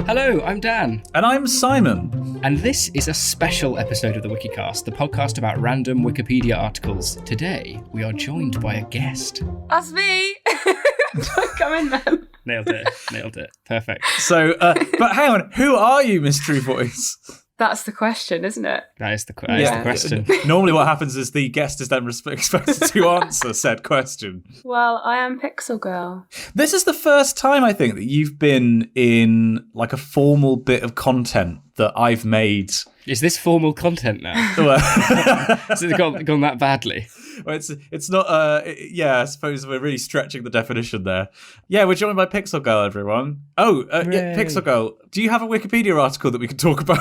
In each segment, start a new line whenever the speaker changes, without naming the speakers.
Hello, I'm Dan.
And I'm Simon.
And this is a special episode of the Wikicast, the podcast about random Wikipedia articles. Today, we are joined by a guest.
That's me! Come in then.
Nailed it. Perfect.
So, but hang on, who are you, mystery voice?
That's the question, isn't it?
That is the question.
Normally what happens is the guest is then expected to answer said question.
Well, I am Pixel Girl.
This is the first time, I think, that you've been in like a formal bit of content that I've made.
Is this formal content now? Has it gone that badly?
Well, it's not, I suppose we're really stretching the definition there. Yeah, we're joined by Pixel Girl, everyone. Oh, yeah, Pixel Girl, do you have a Wikipedia article that we can talk about?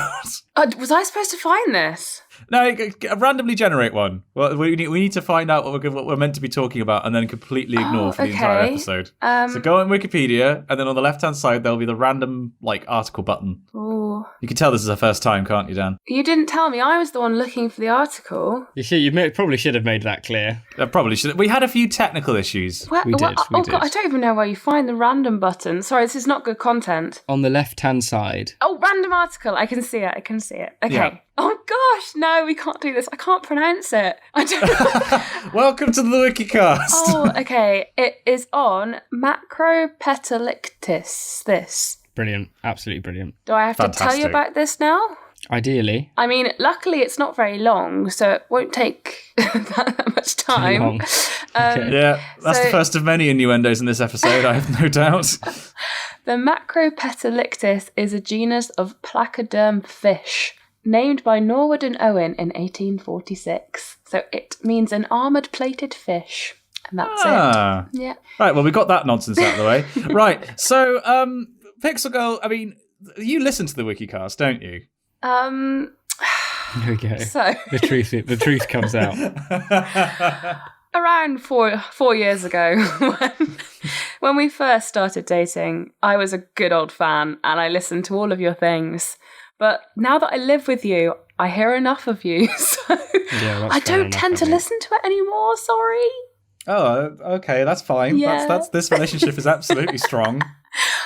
Was I supposed to find this?
No, randomly generate one. Well, we need to find out what we're meant to be talking about and then completely ignore for the entire episode. So go on Wikipedia, and then on the left-hand side, there'll be the random, article button.
Ooh.
You can tell this is our first time, can't you, Dan?
You didn't tell me. I was the one looking for the article.
You probably should have made that clear.
Probably should. We had a few technical issues.
We did.
God, I don't even know where you find the random button. Sorry, this is not good content.
On the left-hand side.
Oh, random article. I can see it. Okay.
Yeah.
Oh, gosh. No, we can't do this. I can't pronounce it. I don't.
Welcome to the Wikicast.
Oh, okay. It is on Macropetalichthys. This.
Brilliant. Absolutely brilliant.
Do I have to tell you about this now?
Ideally.
I mean, luckily it's not very long, so it won't take that much time.
Long.
Yeah, that's the first of many innuendos in this episode, I have no doubt.
The Macropetalichthys is a genus of placoderm fish, named by Norwood and Owen in 1846. So it means an armoured plated fish. And that's it. Yeah.
Right, well, we got that nonsense out of the way. Right, so, Pixel Girl, I mean, you listen to the Wikicast, don't you?
Here we go.
So
the truth comes out.
Around four years ago, when we first started dating, I was a good old fan and I listened to all of your things. But now that I live with you, I hear enough of you, so I don't tend to listen to it anymore, sorry.
Oh, okay, that's fine.
Yeah.
That's this relationship is absolutely strong.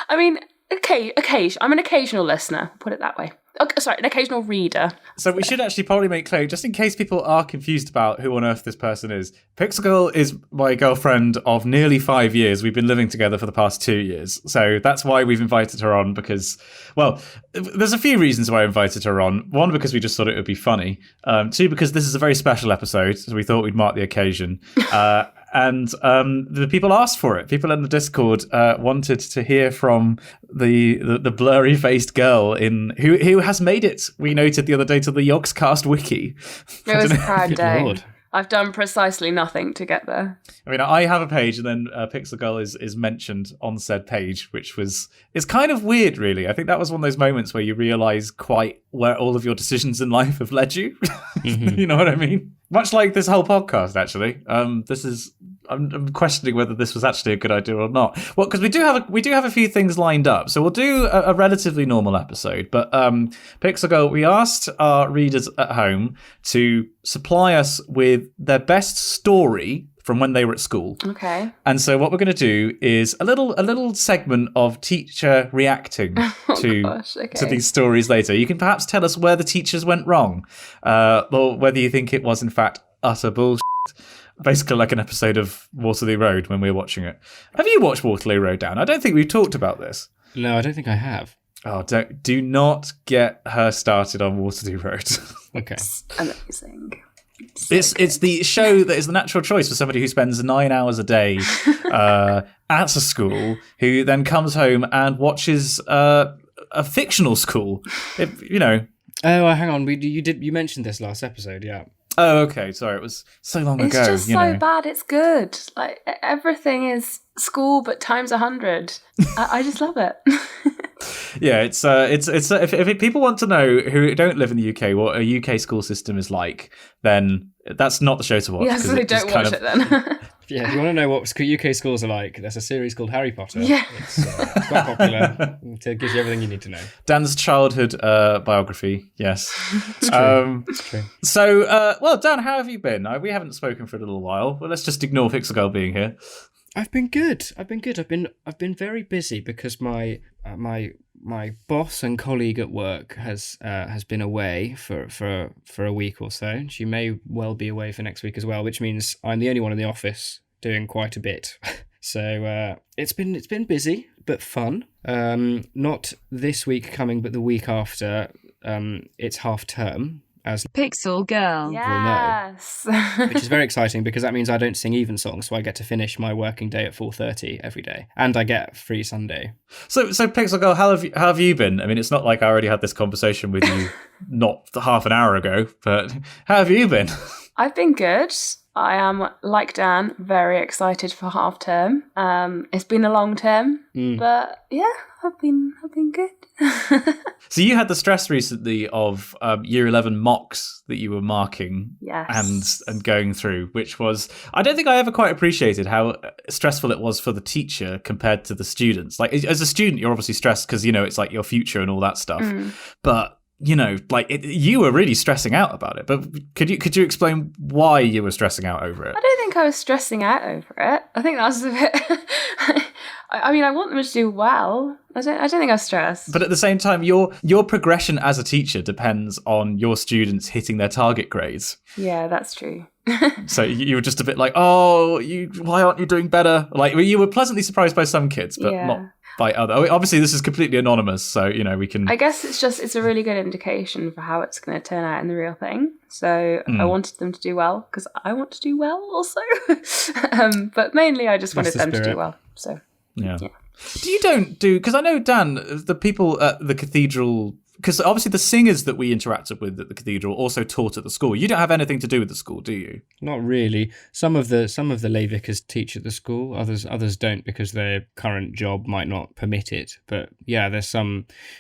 I mean, I'm an occasional listener, put it that way. Okay, sorry, an occasional reader.
So we should actually probably make clear, just in case people are confused about who on earth this person is, Pixel Girl is my girlfriend of nearly 5 years. We've been living together for the past 2 years. So that's why we've invited her on because, well, there's a few reasons why I invited her on. One, because we just thought it would be funny. Two, because this is a very special episode, so we thought we'd mark the occasion. And the people asked for it. People in the Discord wanted to hear from the blurry-faced girl who has made it. We noted the other day to the Yogscast wiki.
It was a proud day.
Lord.
I've done precisely nothing to get there.
I mean, I have a page, and then Pixel Girl is mentioned on said page, which is kind of weird, really. I think that was one of those moments where you realise quite where all of your decisions in life have led you. Mm-hmm. You know what I mean? Much like this whole podcast, actually. I'm questioning whether this was actually a good idea or not. Well, because we do have a few things lined up, so we'll do a relatively normal episode. But Pixel Girl, we asked our readers at home to supply us with their best story from when they were at school.
Okay.
And so what we're going to do is a little segment of teacher reacting to these stories later. You can perhaps tell us where the teachers went wrong, or whether you think it was in fact utter bullshit. Basically like an episode of Waterloo Road when we were watching it. Have you watched Waterloo Road, Dan? I don't think we've talked about this.
No, I don't think I have.
Oh, do not get her started on Waterloo Road.
Okay.
Amazing.
It's the show that is the natural choice for somebody who spends 9 hours a day at a school, who then comes home and watches a fictional school. Oh,
hang on. You mentioned this last episode, yeah.
Oh, okay. Sorry, it was so long ago.
It's just so bad. It's good. Like everything is school, but times 100. I just love it.
Yeah, it's if people want to know who don't live in the UK what a UK school system is like, then that's not the show to watch.
Yeah, so they don't watch it then.
Yeah, if you want to know what UK schools are like, there's a series called Harry Potter.
Yeah.
It's quite popular. It gives you everything you need to know.
Dan's childhood biography, yes.
It's true. It's true.
So, Dan, how have you been? We haven't spoken for a little while. Well, let's just ignore Pixel Girl being here.
I've been good. I've been very busy because my boss and colleague at work has been away for a week or so. She may well be away for next week as well, which means I'm the only one in the office doing quite a bit. So it's been busy but fun. Not this week coming, but the week after. It's half term, as
Pixel Girl.
Yes.
which is very exciting because that means I don't sing evensong, so I get to finish my working day at 4:30 every day, and I get free Sunday.
So Pixel Girl, how have you been? I mean, it's not like I already had this conversation with you not half an hour ago, but how have you been?
I've been good. I am, like Dan, very excited for half term. It's been a long term, but yeah, I've been good.
So you had the stress recently of year 11 mocks that you were marking
Yes.
and going through, which was, I don't think I ever quite appreciated how stressful it was for the teacher compared to the students. Like, as a student, you're obviously stressed because, it's like your future and all that stuff. But you were really stressing out about it. But could you explain why you were stressing out over it?
I don't think I was stressing out over it. I think that was a bit... I mean, I want them to do well. I don't think I was stressed.
But at the same time, your progression as a teacher depends on your students hitting their target grades.
Yeah, that's true.
So you were just a bit like, why aren't you doing better? Like, you were pleasantly surprised by some kids, but not by other. Obviously, this is completely anonymous, so we can.
I guess it's a really good indication for how it's going to turn out in the real thing. So I wanted them to do well because I want to do well also. But mainly, I just wanted them to do well. So
yeah. Because I know, Dan, the people at the cathedral. Because obviously the singers that we interacted with at the cathedral also taught at the school. You don't have anything to do with the school, do you?
Not really. Some of the lay vicars teach at the school. Others don't because their current job might not permit it. But yeah, there's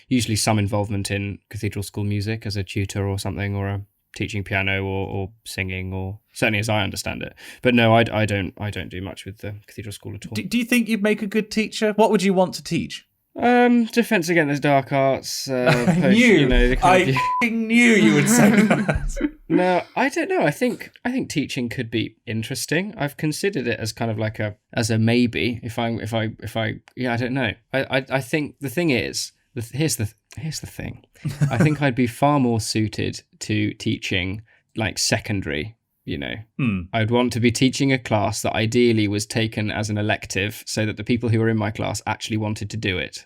usually some involvement in cathedral school music as a tutor or something, or a teaching piano or singing, or certainly as I understand it. But no, I don't do much with the cathedral school at all.
Do you think you'd make a good teacher? What would you want to teach?
Defense against the dark arts.
I knew you would say that.
No, I don't know. I think teaching could be interesting. I've considered it as kind of like as a maybe. If I I don't know. I think the thing is, here's the thing. I think I'd be far more suited to teaching like secondary. I'd want to be teaching a class that ideally was taken as an elective so that the people who were in my class actually wanted to do it.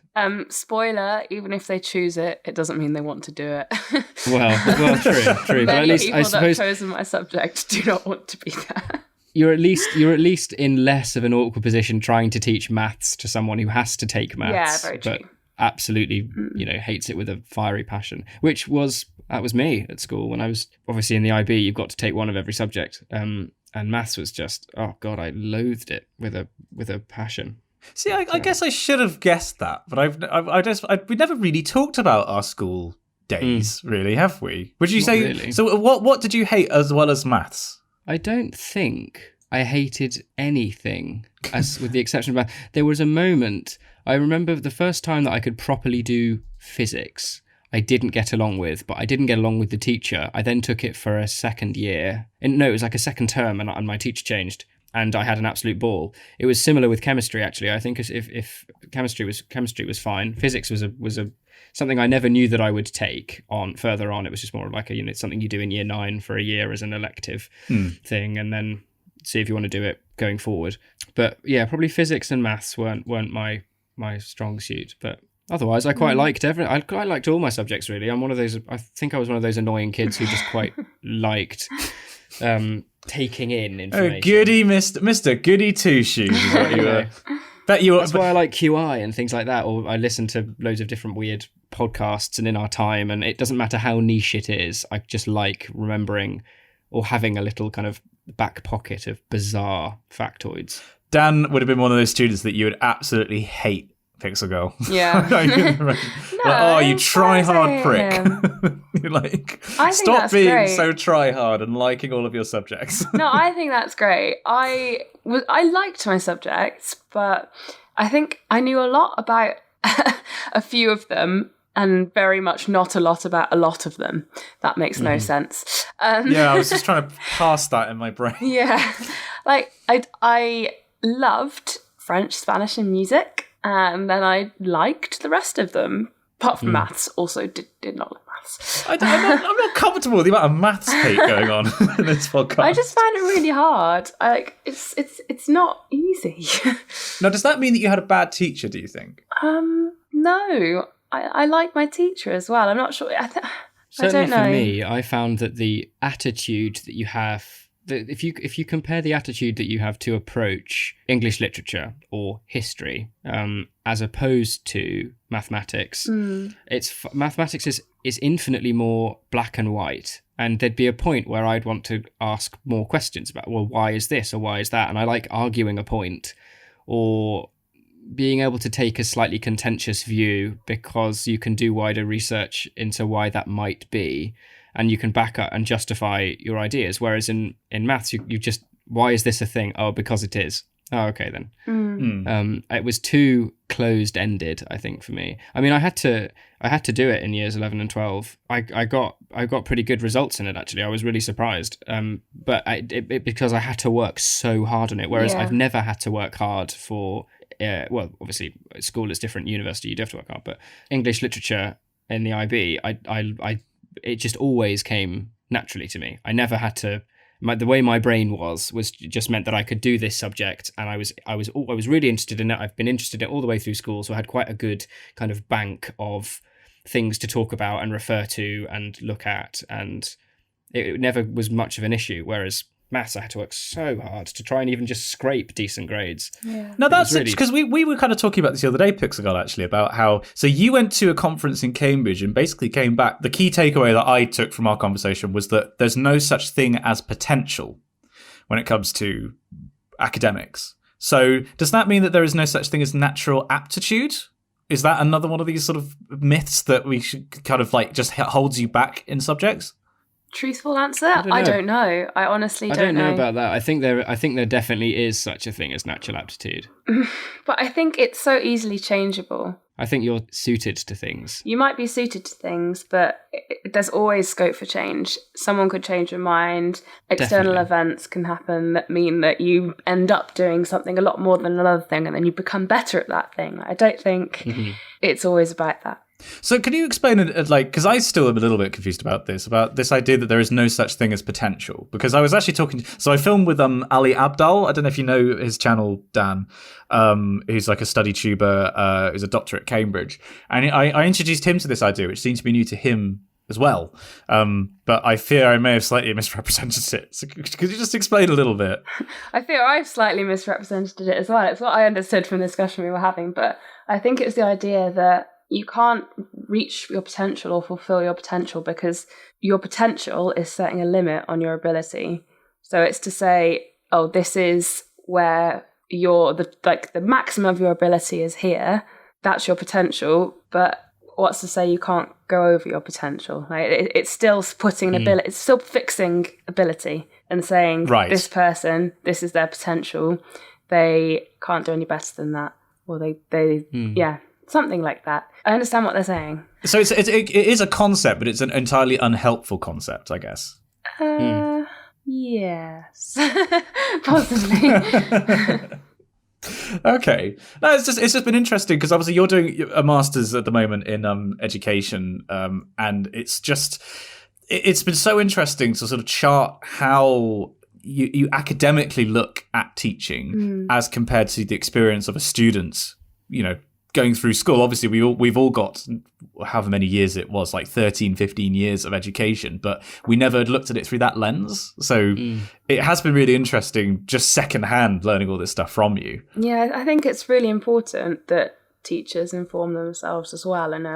Spoiler, even if they choose it, it doesn't mean they want to do it.
well, true. But at least
people
I suppose
that chosen my subject do not want to be there.
You're at least in less of an awkward position trying to teach maths to someone who has to take maths.
Yeah, very true.
But absolutely, hates it with a fiery passion, that was me at school. When I was obviously in the IB, you've got to take one of every subject. And maths was just, oh God, I loathed it with a passion.
See, I guess I should have guessed that, but we never really talked about our school days, really, have we? Would you say?
Really.
So, what did you hate as well as maths?
I don't think I hated anything, as with the exception of math. There was a moment, I remember the first time that I could properly do physics. I didn't get along with, but I didn't get along with the teacher. I then took it for a second year. And no, it was like a second term, and my teacher changed, and I had an absolute ball. It was similar with chemistry, actually. I think if chemistry was fine, physics was something I never knew that I would take on further on. It was just more like something you do in year 9 for a year as an elective thing, and then see if you want to do it going forward. But yeah, probably physics and maths weren't my strong suit, but. Otherwise, I quite liked I quite liked all my subjects, really. I think I was one of those annoying kids who just quite liked taking in information.
Oh, goody, Mr. Goody Two-Shoes is what you were.
That's why I like QI and things like that, or I listen to loads of different weird podcasts and In Our Time, and it doesn't matter how niche it is, I just like remembering or having a little kind of back pocket of bizarre factoids.
Dan would have been one of those students that you would absolutely hate Pixel Girl.
Yeah.
You try hard prick. You're like, stop being
great.
So try hard and liking all of your subjects.
No, I think that's great. I liked my subjects, but I think I knew a lot about a few of them and very much not a lot about a lot of them. That makes no sense.
Yeah, I was just trying to pass that in my brain.
Yeah. Like, loved French, Spanish, and music, and then I liked the rest of them. Apart from maths, also did not like maths.
I'm not comfortable with the amount of maths hate going on in this podcast.
I just find it really hard. It's not easy.
Now, does that mean that you had a bad teacher, do you think?
No. I like my teacher as well. I'm not sure. I
Certainly
don't know.
for me, I found that the attitude that you have, that if you compare the attitude that you have to approach English literature or history, as opposed to mathematics, mathematics is infinitely more black and white. And there'd be a point where I'd want to ask more questions about, well, why is this or why is that? And I like arguing a point or being able to take a slightly contentious view because you can do wider research into why that might be, and you can back up and justify your ideas. Whereas in maths, you just, why is this a thing? Oh, because it is. Oh, okay then. It was too closed-ended, I think, for me. I mean, I had to do it in years 11 and 12. I got pretty good results in it, actually. I was really surprised. But because I had to work so hard on it, whereas I've never had to work hard for. Well, obviously, school is different. University, you do have to work hard. But English literature in the IB, it just always came naturally to me. I never had to. The way my brain was just meant that I could do this subject, and I was really interested in it. I've been interested in it all the way through school, so I had quite a good kind of bank of things to talk about and refer to and look at, and it never was much of an issue. Whereas maths, I had to work so hard to try and even just scrape decent grades.
Yeah.
Now that's because we were kind of talking about this the other day, Pixel Girl, actually, about how, so you went to a conference in Cambridge and basically came back. The key takeaway that I took from our conversation was that there's no such thing as potential when it comes to academics. So does that mean that there is no such thing as natural aptitude? Is that another one of these sort of myths that we should kind of like just holds you back in subjects?
Truthful answer? I don't know. I honestly don't know.
I don't know about that. I think there definitely is such a thing as natural aptitude.
But I think it's so easily changeable.
I think you're suited to things.
You might be suited to things, but there's always scope for change. Someone could change your mind. External events can happen that mean that you end up doing something a lot more than another thing, and then you become better at that thing. I don't think it's always about that.
So can you explain it, like, because I still am a little bit confused about this idea that there is no such thing as potential. Because I was actually so I filmed with Ali Abdaal. I don't know if you know his channel, Dan. Who's like a study tuber, who's a doctor at Cambridge. And I introduced him to this idea, which seems to be new to him as well. But I fear I may have slightly misrepresented it. So could you just explain a little bit?
I fear I've slightly misrepresented it as well. It's what I understood from the discussion we were having. But I think it's the idea that you can't reach your potential or fulfill your potential because your potential is setting a limit on your ability. So it's to say, oh, this is where the maximum of your ability is here. That's your potential. But what's to say you can't go over your potential? Like it's still putting an ability. It's still fixing ability and saying, this person, this is their potential. They can't do any better than that. Or yeah. Something like that. I understand what they're saying. So
it is a concept, but it's an entirely unhelpful concept, I guess.
Yes. Possibly.
Okay. No, it's just been interesting because obviously you're doing a master's at the moment in education, and it's been so interesting to sort of chart how you academically look at teaching as compared to the experience of a student, going through school. Obviously we've all got however many years it was, like 13, 15 years of education, but we never looked at it through that lens. So it has been really interesting just secondhand learning all this stuff from you.
Yeah, I think it's really important that teachers inform themselves as well and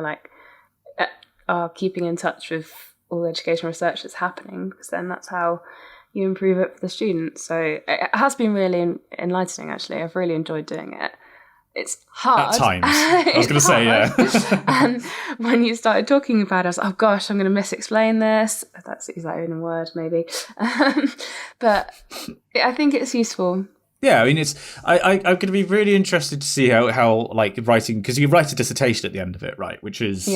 are keeping in touch with all the education research that's happening, because then that's how you improve it for the students. So it has been really enlightening, actually. I've really enjoyed doing it. It's hard.
At times. I was going to say, yeah.
And when you started talking about it, I was like, oh gosh, I'm going to misexplain this. That's even a word, maybe. But I think it's useful.
Yeah, I mean, I'm going to be really interested to see how like writing, because you write a dissertation at the end of it, right? Which is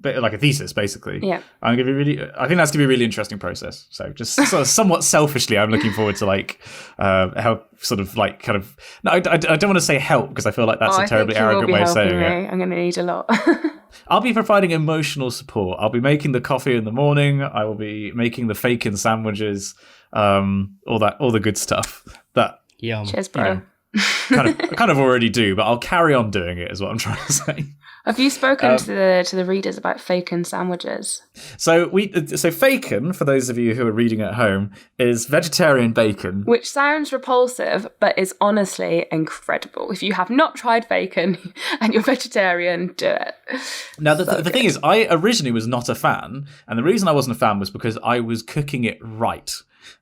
like a thesis, basically.
Yeah.
I think that's going to be a really interesting process. So just sort of somewhat selfishly, I'm looking forward to like help sort of like kind of, no, I don't want to say help because I feel like that's a terribly arrogant way of saying it.
I'm going to need a lot.
I'll be providing emotional support. I'll be making the coffee in the morning. I will be making the bacon sandwiches, all the good stuff that
Yum.
Cheers, bro.
kind of already do, but I'll carry on doing it is what I'm trying to say.
Have you spoken to the readers about bacon sandwiches?
So bacon, for those of you who are reading at home, is vegetarian bacon.
Which sounds repulsive, but is honestly incredible. If you have not tried bacon and you're vegetarian, do it.
Now, the thing is, I originally was not a fan, and the reason I wasn't a fan was because I was cooking it right.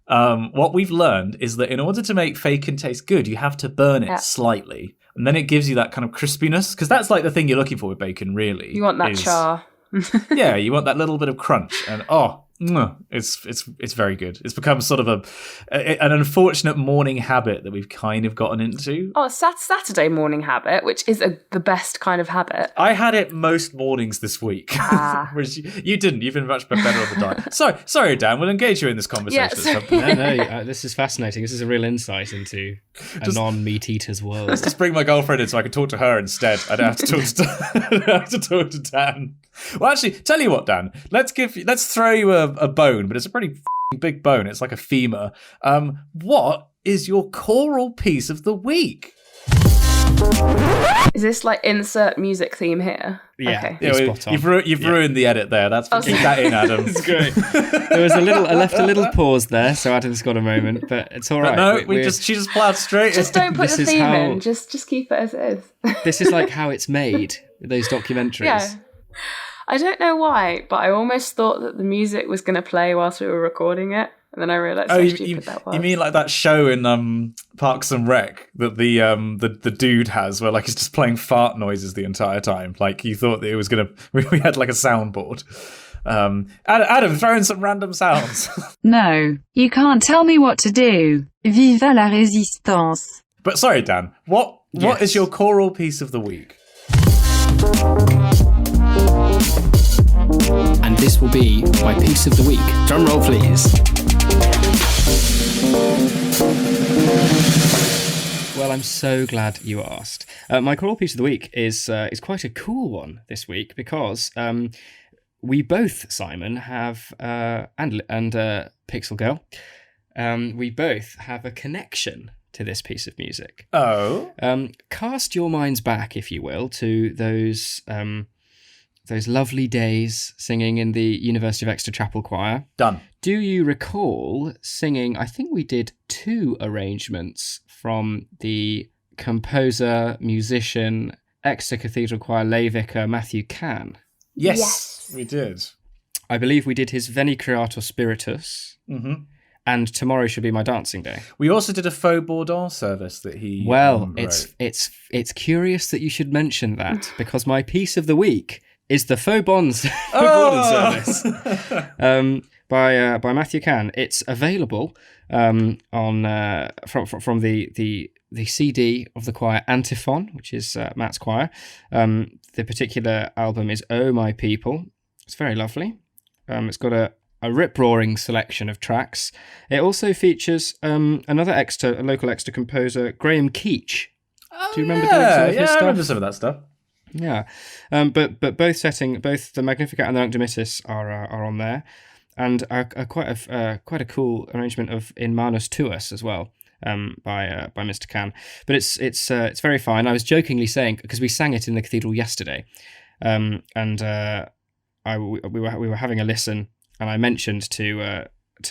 What we've learned is that in order to make bacon taste good, you have to burn it slightly. And then it gives you that kind of crispiness, because that's like the thing you're looking for with bacon, really.
You want that char.
Yeah, you want that little bit of crunch. And it's very good. It's become sort of an unfortunate morning habit that we've kind of gotten into.
Oh, a Saturday morning habit, which is the best kind of habit.
I had it most mornings this week. Whereas you didn't. You've been much better on the diet. Sorry, Dan. We'll engage you in this conversation.
No, this is fascinating. This is a real insight into a non-meat eater's world.
Let's just bring my girlfriend in so I can talk to her instead. I don't have to talk to Dan. Well, actually, tell you what, Dan. Let's throw you a bone, but it's a pretty big bone. It's like a femur. What is your choral piece of the week?
Is this like insert music theme here?
Yeah,
okay.
yeah, spot on.
You've ruined the edit there. Keep that in, Adam.
It's great. There was I left a little pause there, so Adam's got a moment, but it's all right.
No, she just plowed straight.
Just don't put the theme in. Just keep it as it is.
This is like how it's made. Those documentaries.
Yeah. I don't know why, but I almost thought that the music was going to play whilst we were recording it, and then I realised how stupid that was.
You mean like that show in Parks and Rec that the dude has, where like he's just playing fart noises the entire time? Like you thought that it was gonna. We had like a soundboard. Adam, throw in some random sounds.
No, you can't tell me what to do. Viva la résistance.
But sorry, Dan. What is your choral piece of the week?
And this will be my piece of the week. Drum roll, please. Well, I'm so glad you asked. My choral piece of the week is quite a cool one this week because we both, Simon, have and Pixel Girl, we both have a connection to this piece of music.
Oh.
Cast your minds back, if you will, to those lovely days singing in the University of Exeter Chapel Choir.
Done.
Do you recall singing, I think we did 2 arrangements from the composer, musician, Exeter Cathedral Choir lay vicar Matthew Cann?
Yes, we did. I
believe we did his Veni Creator Spiritus.
Mm-hmm.
And Tomorrow Should Be My Dancing Day.
We also did a faux Bourdon service that he
wrote. It's curious that you should mention that because my piece of the week is the faux Bourdon service by Matthew Cann. It's available on from the CD of the choir Antiphon, which is Matt's choir. The particular album is Oh My People. It's very lovely. It's got a rip-roaring selection of tracks. It also features another local Exeter composer, Graham Keach. Do you remember doing some of his stuff?
I remember some of that stuff.
Yeah, but both the Magnificat and the Nunc Dimittis are on there, and quite a cool arrangement of In Manus Tuus as well, by Mr. Cann. But it's very fine. I was jokingly saying because we sang it in the cathedral yesterday, and we were having a listen. And I mentioned to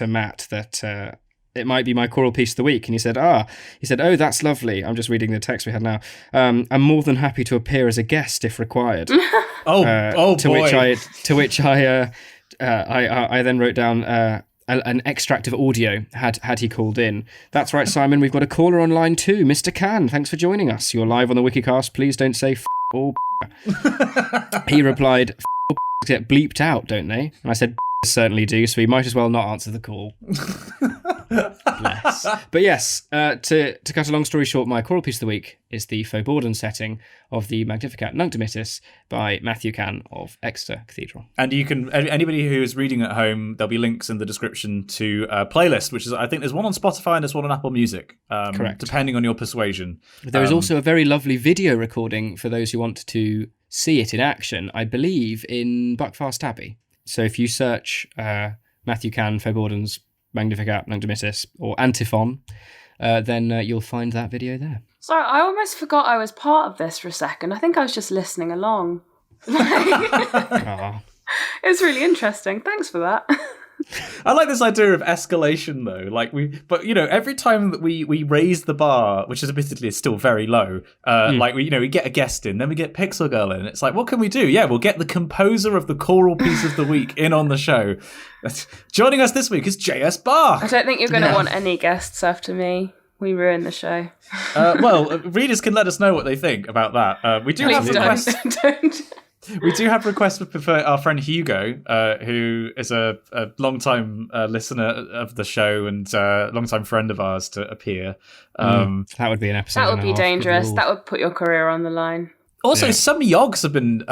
Matt that it might be my choral piece of the week, and he said, "Oh, that's lovely." I'm just reading the text we had now. I'm more than happy to appear as a guest if required. To which I then wrote down an extract of audio had he called in. That's right, Simon. We've got a caller on line 2, Mr. Cann. Thanks for joining us. You're live on the Wikicast. Please don't say f or. He replied, "F get bleeped out, don't they?" And I said, certainly do, so we might as well not answer the call. Bless. But yes, to cut a long story short, my choral piece of the week is the Faubourg setting of the Magnificat Nunc Dimittis by Matthew Cann of Exeter Cathedral.
And you can, anybody who is reading at home, there'll be links in the description to a playlist, which is, I think there's one on Spotify and there's one on Apple Music.
Correct.
Depending on your persuasion.
There is also a very lovely video recording for those who want to see it in action, I believe, in Buckfast Abbey. So if you search Matthew Cann, Faubourg's Magnificat Nunc Dimittis, or Antiphon, then you'll find that video there.
Sorry, I almost forgot I was part of this for a second. I think I was just listening along.
Ah.
It was really interesting. Thanks for that.
I like this idea of escalation, though. But every time that we raise the bar, which is admittedly still very low, we get a guest in, then we get Pixel Girl in. It's like, what can we do? Yeah, we'll get the composer of the choral piece of the week in on the show. Joining us this week is J.S. Bach.
I don't think you're going to want any guests after me. We ruined the show.
Readers can let us know what they think about that. We do have requests.
Don't.
We do have requests for our friend Hugo, who is a long-time listener of the show and a long-time friend of ours, to appear.
That would be an episode.
That would be dangerous. That would put your career on the line.
Also, some yogs have been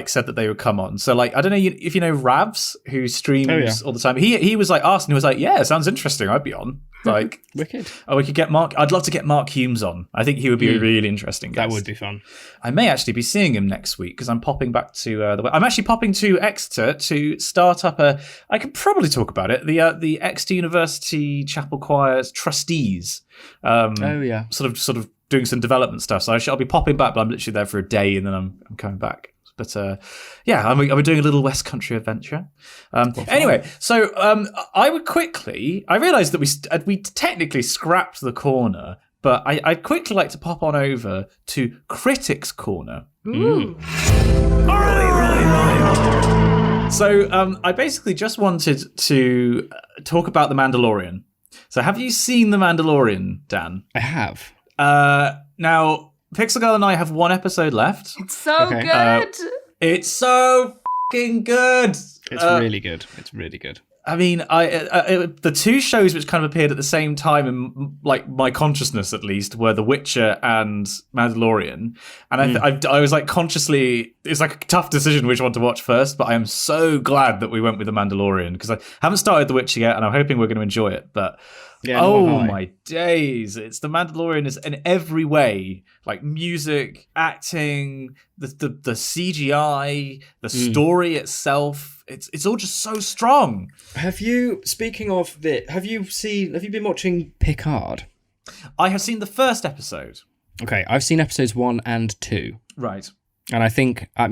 said that they would come on. So, I don't know if you know Ravs, who streams all the time. He was asked, and he was like, "Yeah, sounds interesting. I'd be on."
Wicked.
Oh, we could get Mark. I'd love to get Mark Humes on. I think he would be a really interesting guest.
That would be fun.
I may actually be seeing him next week because I'm popping back to I'm actually popping to Exeter to start up I could probably talk about it. The Exeter University Chapel Choir's trustees. Sort of doing some development stuff. So I'll be popping back, but I'm literally there for a day and then I'm coming back. But I'm doing a little West Country adventure. Anyway, so I realised that we technically scrapped the corner, but I'd quickly like to pop on over to Critics Corner. So I basically just wanted to talk about The Mandalorian. So have you seen The Mandalorian, Dan?
I have.
Now, Pixel Girl and I have one episode left.
It's so good.
It's so fucking good.
It's really good. It's really good.
I mean, the two shows which kind of appeared at the same time in my consciousness, at least, were The Witcher and Mandalorian. And I was consciously, it's a tough decision which one to watch first, but I am so glad that we went with The Mandalorian because I haven't started The Witcher yet and I'm hoping we're going to enjoy it. But my days, it's The Mandalorian is in every way, music, acting, the CGI, the story itself. It's all just so strong.
Speaking of have you been watching Picard?
I have seen the first episode.
Okay, I've seen episodes 1 and 2.
Right.
And I think I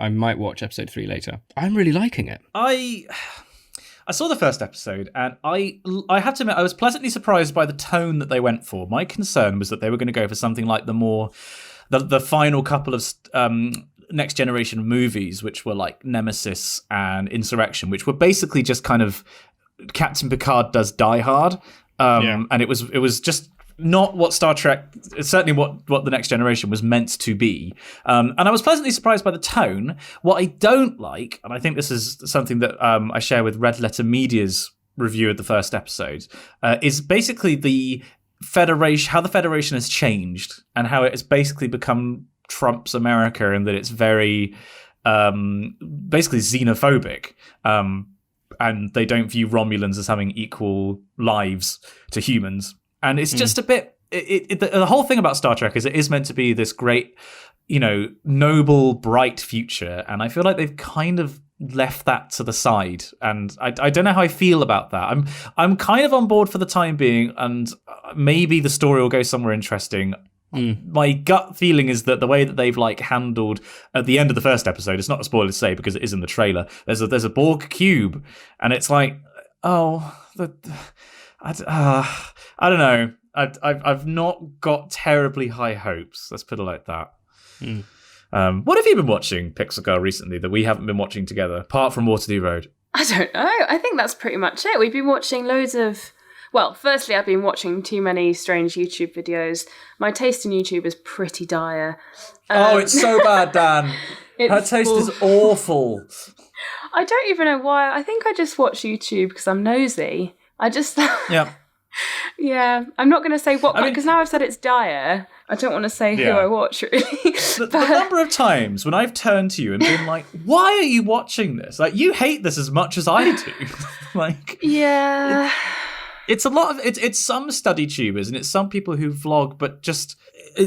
might watch episode 3 later. I'm really liking it.
I saw the first episode, and I have to admit, I was pleasantly surprised by the tone that they went for. My concern was that they were going to go for something like the final couple of Next Generation movies, which were like Nemesis and Insurrection, which were basically just kind of Captain Picard does Die Hard, and it was just not what Star Trek, certainly what the Next Generation was meant to be. And I was pleasantly surprised by the tone. What I don't like, and I think this is something that I share with Red Letter Media's review of the first episode, is basically the Federation, how the Federation has changed and how it has basically become Trump's America, and that it's very basically xenophobic. And they don't view Romulans as having equal lives to humans. And it's just a bit... the whole thing about Star Trek is it is meant to be this great, noble, bright future. And I feel like they've kind of left that to the side. And I don't know how I feel about that. I'm kind of on board for the time being, and maybe the story will go somewhere interesting. My gut feeling is that the way that they've handled at the end of the first episode, it's not a spoiler to say because it is in the trailer. There's a Borg cube, and it's like, I don't know. I've not got terribly high hopes. Let's put it like that. What have you been watching, Pixel Girl, recently that we haven't been watching together, apart from Waterloo Road?
I don't know. I think that's pretty much it. We've been watching loads of... Well, firstly, I've been watching too many strange YouTube videos. My taste in YouTube is pretty dire.
It's so bad, Dan. Her taste is awful.
I don't even know why. I think I just watch YouTube because I'm nosy. I just...
Yeah.
Yeah, I'm not going to say what,
I mean-
because now I've said it's dire. I don't want to say who
Yeah.
I watch, really.
The number of times when I've turned to you and been like, why are you watching this? Like, you hate this as much as I do. Like,
Yeah.
it's a lot of it's some study tubers and it's some people who vlog, but just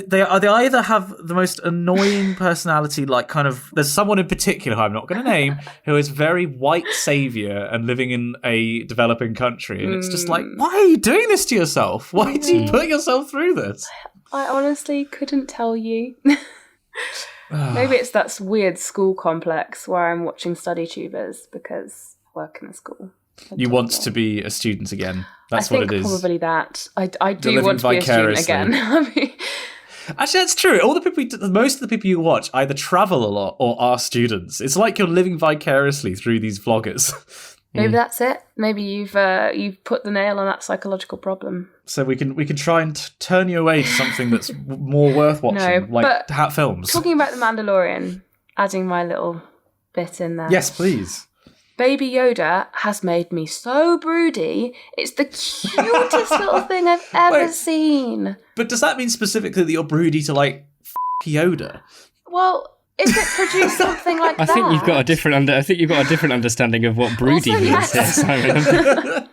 they either have the most annoying personality, like kind of there's someone in particular who I'm not going to name who is very white savior and living in a developing country, and it's just like, why are you doing this to yourself? Why do you put yourself through this?
I honestly couldn't tell you. Maybe it's that weird school complex where I'm watching study tubers because I work in a school.
You want to be a student again. That's
I
what it
think
is.
probably that. I do
living
want to be a student
vicariously.
again. I mean,
Actually, that's true. Most of the people you watch either travel a lot or are students. It's like you're living vicariously through these vloggers.
maybe that's it. Maybe you've put the nail on that psychological problem.
So we can try and turn you away to something that's more worth watching, like
but
films.
Talking about the Mandalorian, adding my little bit in there.
Yes, please.
Baby Yoda has made me so broody. It's the cutest little thing I've ever seen.
But does that mean specifically that you're broody to like Yoda?
Well, if it produced something like that,
I think you've got a different understanding of what broody
Also,
means here,
yes.
Simon.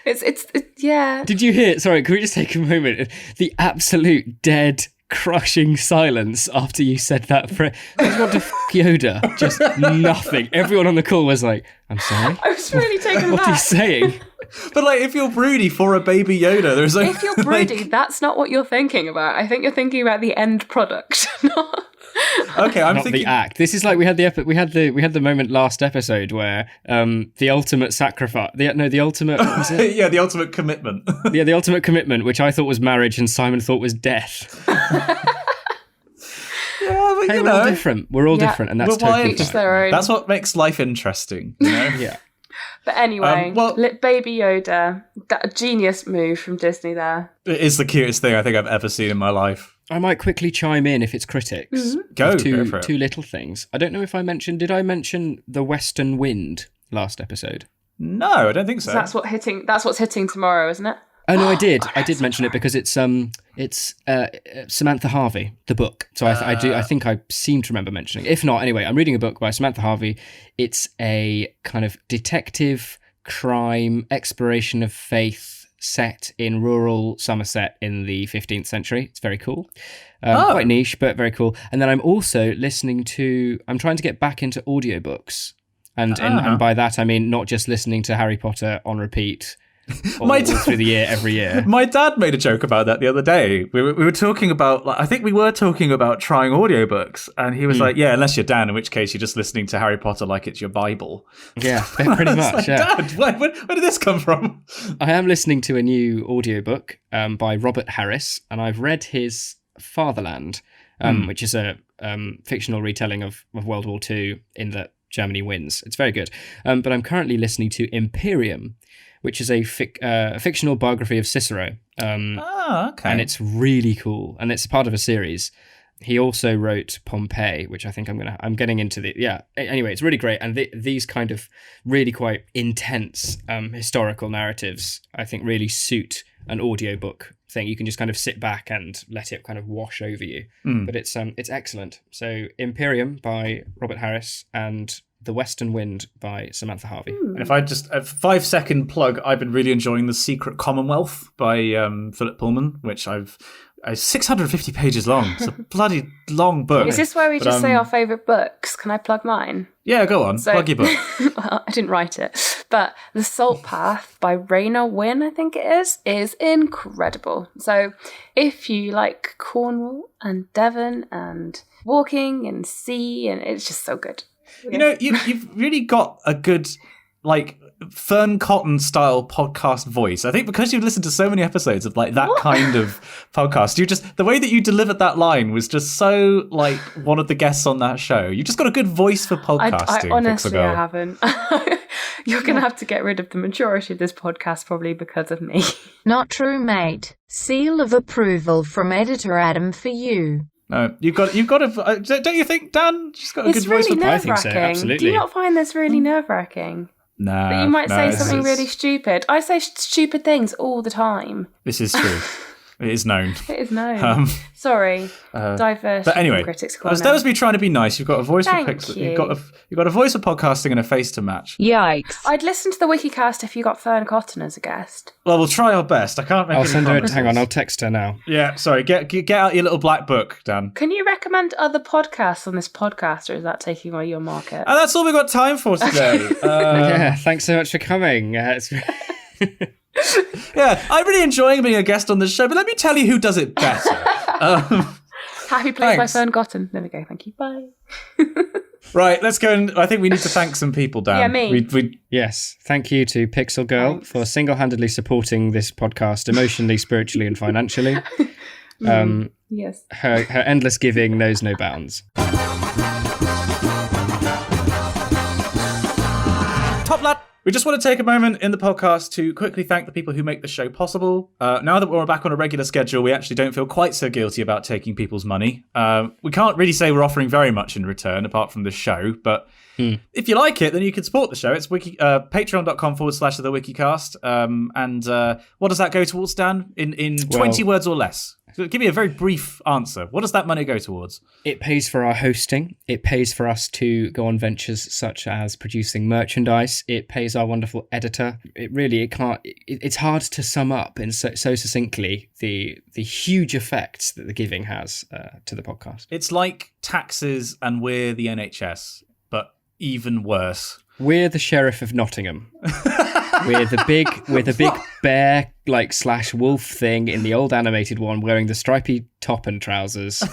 it's yeah.
Did you hear? Sorry, can we just take a moment? The absolute dead, crushing silence after you said that phrase. What the Yoda? Just nothing. Everyone on the call was like, "I'm sorry."
I was really taken
What are you
aback.
saying?
But like, if you're broody for a baby Yoda, there's like,
If you're broody, that's not what you're thinking about. I think you're thinking about the end product.
okay, I'm
Not
thinking.
the act. This is like we had the moment last episode where the ultimate sacrifice. The ultimate. What was it?
Yeah, the ultimate commitment.
Yeah, the ultimate commitment, which I thought was marriage and Simon thought was death.
Yeah, but
Hey,
you
we're all
know,
different. We're all
Yeah.
different, and that's
We're
totally
wired.
Each
fine.
their own.
that's what makes life interesting. You know?
Yeah.
But anyway,
well-
Baby Yoda, that genius move from Disney there.
It is the cutest thing I think I've ever seen in my life.
I might quickly chime in if it's critics.
Go
Of two,
for it.
two little things. I don't know if did I mention the Western Wind last episode?
No, I don't think so.
So that's what's hitting tomorrow, isn't it?
Oh no, I did. I did mention it because it's Samantha Harvey, the book. So I think I seem to remember mentioning it. If not, anyway, I'm reading a book by Samantha Harvey. It's a kind of detective crime exploration of faith set in rural Somerset in the 15th century. It's very cool. Quite niche, but very cool. And then I'm also I'm trying to get back into audiobooks. And by that, I mean not just listening to Harry Potter on repeat all through the year, every year.
My dad made a joke about that the other day. We were talking about, I think we were talking about trying audiobooks, and he was like, yeah, unless you're Dan, in which case you're just listening to Harry Potter like it's your Bible.
Yeah, pretty
It's
much,
like,
yeah.
Dad, where did this come from?
I am listening to a new audiobook by Robert Harris, and I've read his Fatherland, which is a fictional retelling of World War II in that Germany wins. It's very good. But I'm currently listening to Imperium, which is a fictional biography of Cicero.
Okay.
And it's really cool. And it's part of a series. He also wrote Pompeii, which I think I'm getting into anyway, it's really great. And these kind of really quite intense historical narratives, I think really suit an audiobook thing. You can just kind of sit back and let it kind of wash over you. But it's excellent. So Imperium by Robert Harris and The Western Wind by Samantha Harvey.
And if I just a 5-second plug, I've been really enjoying The Secret Commonwealth by Philip Pullman, which it's 650 pages long. It's a bloody long book.
Is this where we
But,
just say our favourite books? Can I plug mine?
Yeah, go on.
So-
Plug your book.
Well, I didn't write it, but The Salt Path by Raina Wynn, I think it is incredible. So if you like Cornwall and Devon and walking and sea, and it's just so good.
You know, you've really got a good, like, Fern Cotton style podcast voice. I think because you've listened to so many episodes of like that kind of podcast, the way that you delivered that line was just so like one of the guests on that show. You just got a good voice for podcasting.
I honestly
Pixel Girl.
haven't. You're going to have to get rid of the majority of this podcast probably because of me.
Not true, mate. Seal of approval from editor Adam for you.
No, you've got to. Don't you think, Dan? She's got a
It's
good voice
really
for
I think so,
nerve-wracking. Do
absolutely.
you not find this really nerve-wracking?
Nah,
But you might
no,
say
this
something
is-
really stupid. I say stupid things all the time.
This is true. It is known.
It is known. Sorry, diverse.
But anyway,
critics
that was me trying to be nice. You've got a voice
Thank
for Pixel.
you.
You've got a voice for podcasting and a face to match.
Yikes.
I'd listen to the Wikicast if you got Fern Cotton as a guest.
Well, we'll try our best. I can't make
I'll
any
send her.
promises.
Hang on, I'll text her now.
Yeah, sorry. Get out your little black book, Dan.
Can you recommend other podcasts on this podcast, or is that taking away your market?
And that's all we've got time for today.
Yeah, thanks so much for coming.
Yeah, I'm really enjoying being a guest on this show, but let me tell you who does it better.
Happy Place by
thanks.
Fern Cotton. There we go. Thank you. Bye.
Right, let's go. And I think we need to thank some people, Dan.
Yeah, me.
We
Yes, thank you to Pixel Girl
Thanks.
for single-handedly supporting this podcast emotionally, spiritually, and financially.
Yes.
Her endless giving knows no bounds.
Top lad. We just want to take a moment in the podcast to quickly thank the people who make the show possible. Now that we're back on a regular schedule, we actually don't feel quite so guilty about taking people's money. We can't really say we're offering very much in return, apart from this show, but if you like it, then you can support the show. It's patreon.com/the Wikicast. And what does that go towards, Dan? In 20 words or less? So give me a very brief answer. What does that money go towards?
It pays for our hosting. It pays for us to go on ventures such as producing merchandise. It pays our wonderful editor. It's hard to sum up in so succinctly the huge effects that the giving has to the podcast.
It's like taxes and we're the NHS, but even worse.
We're the Sheriff of Nottingham. We're the big bear / wolf thing in the old animated one, wearing the stripy top and trousers.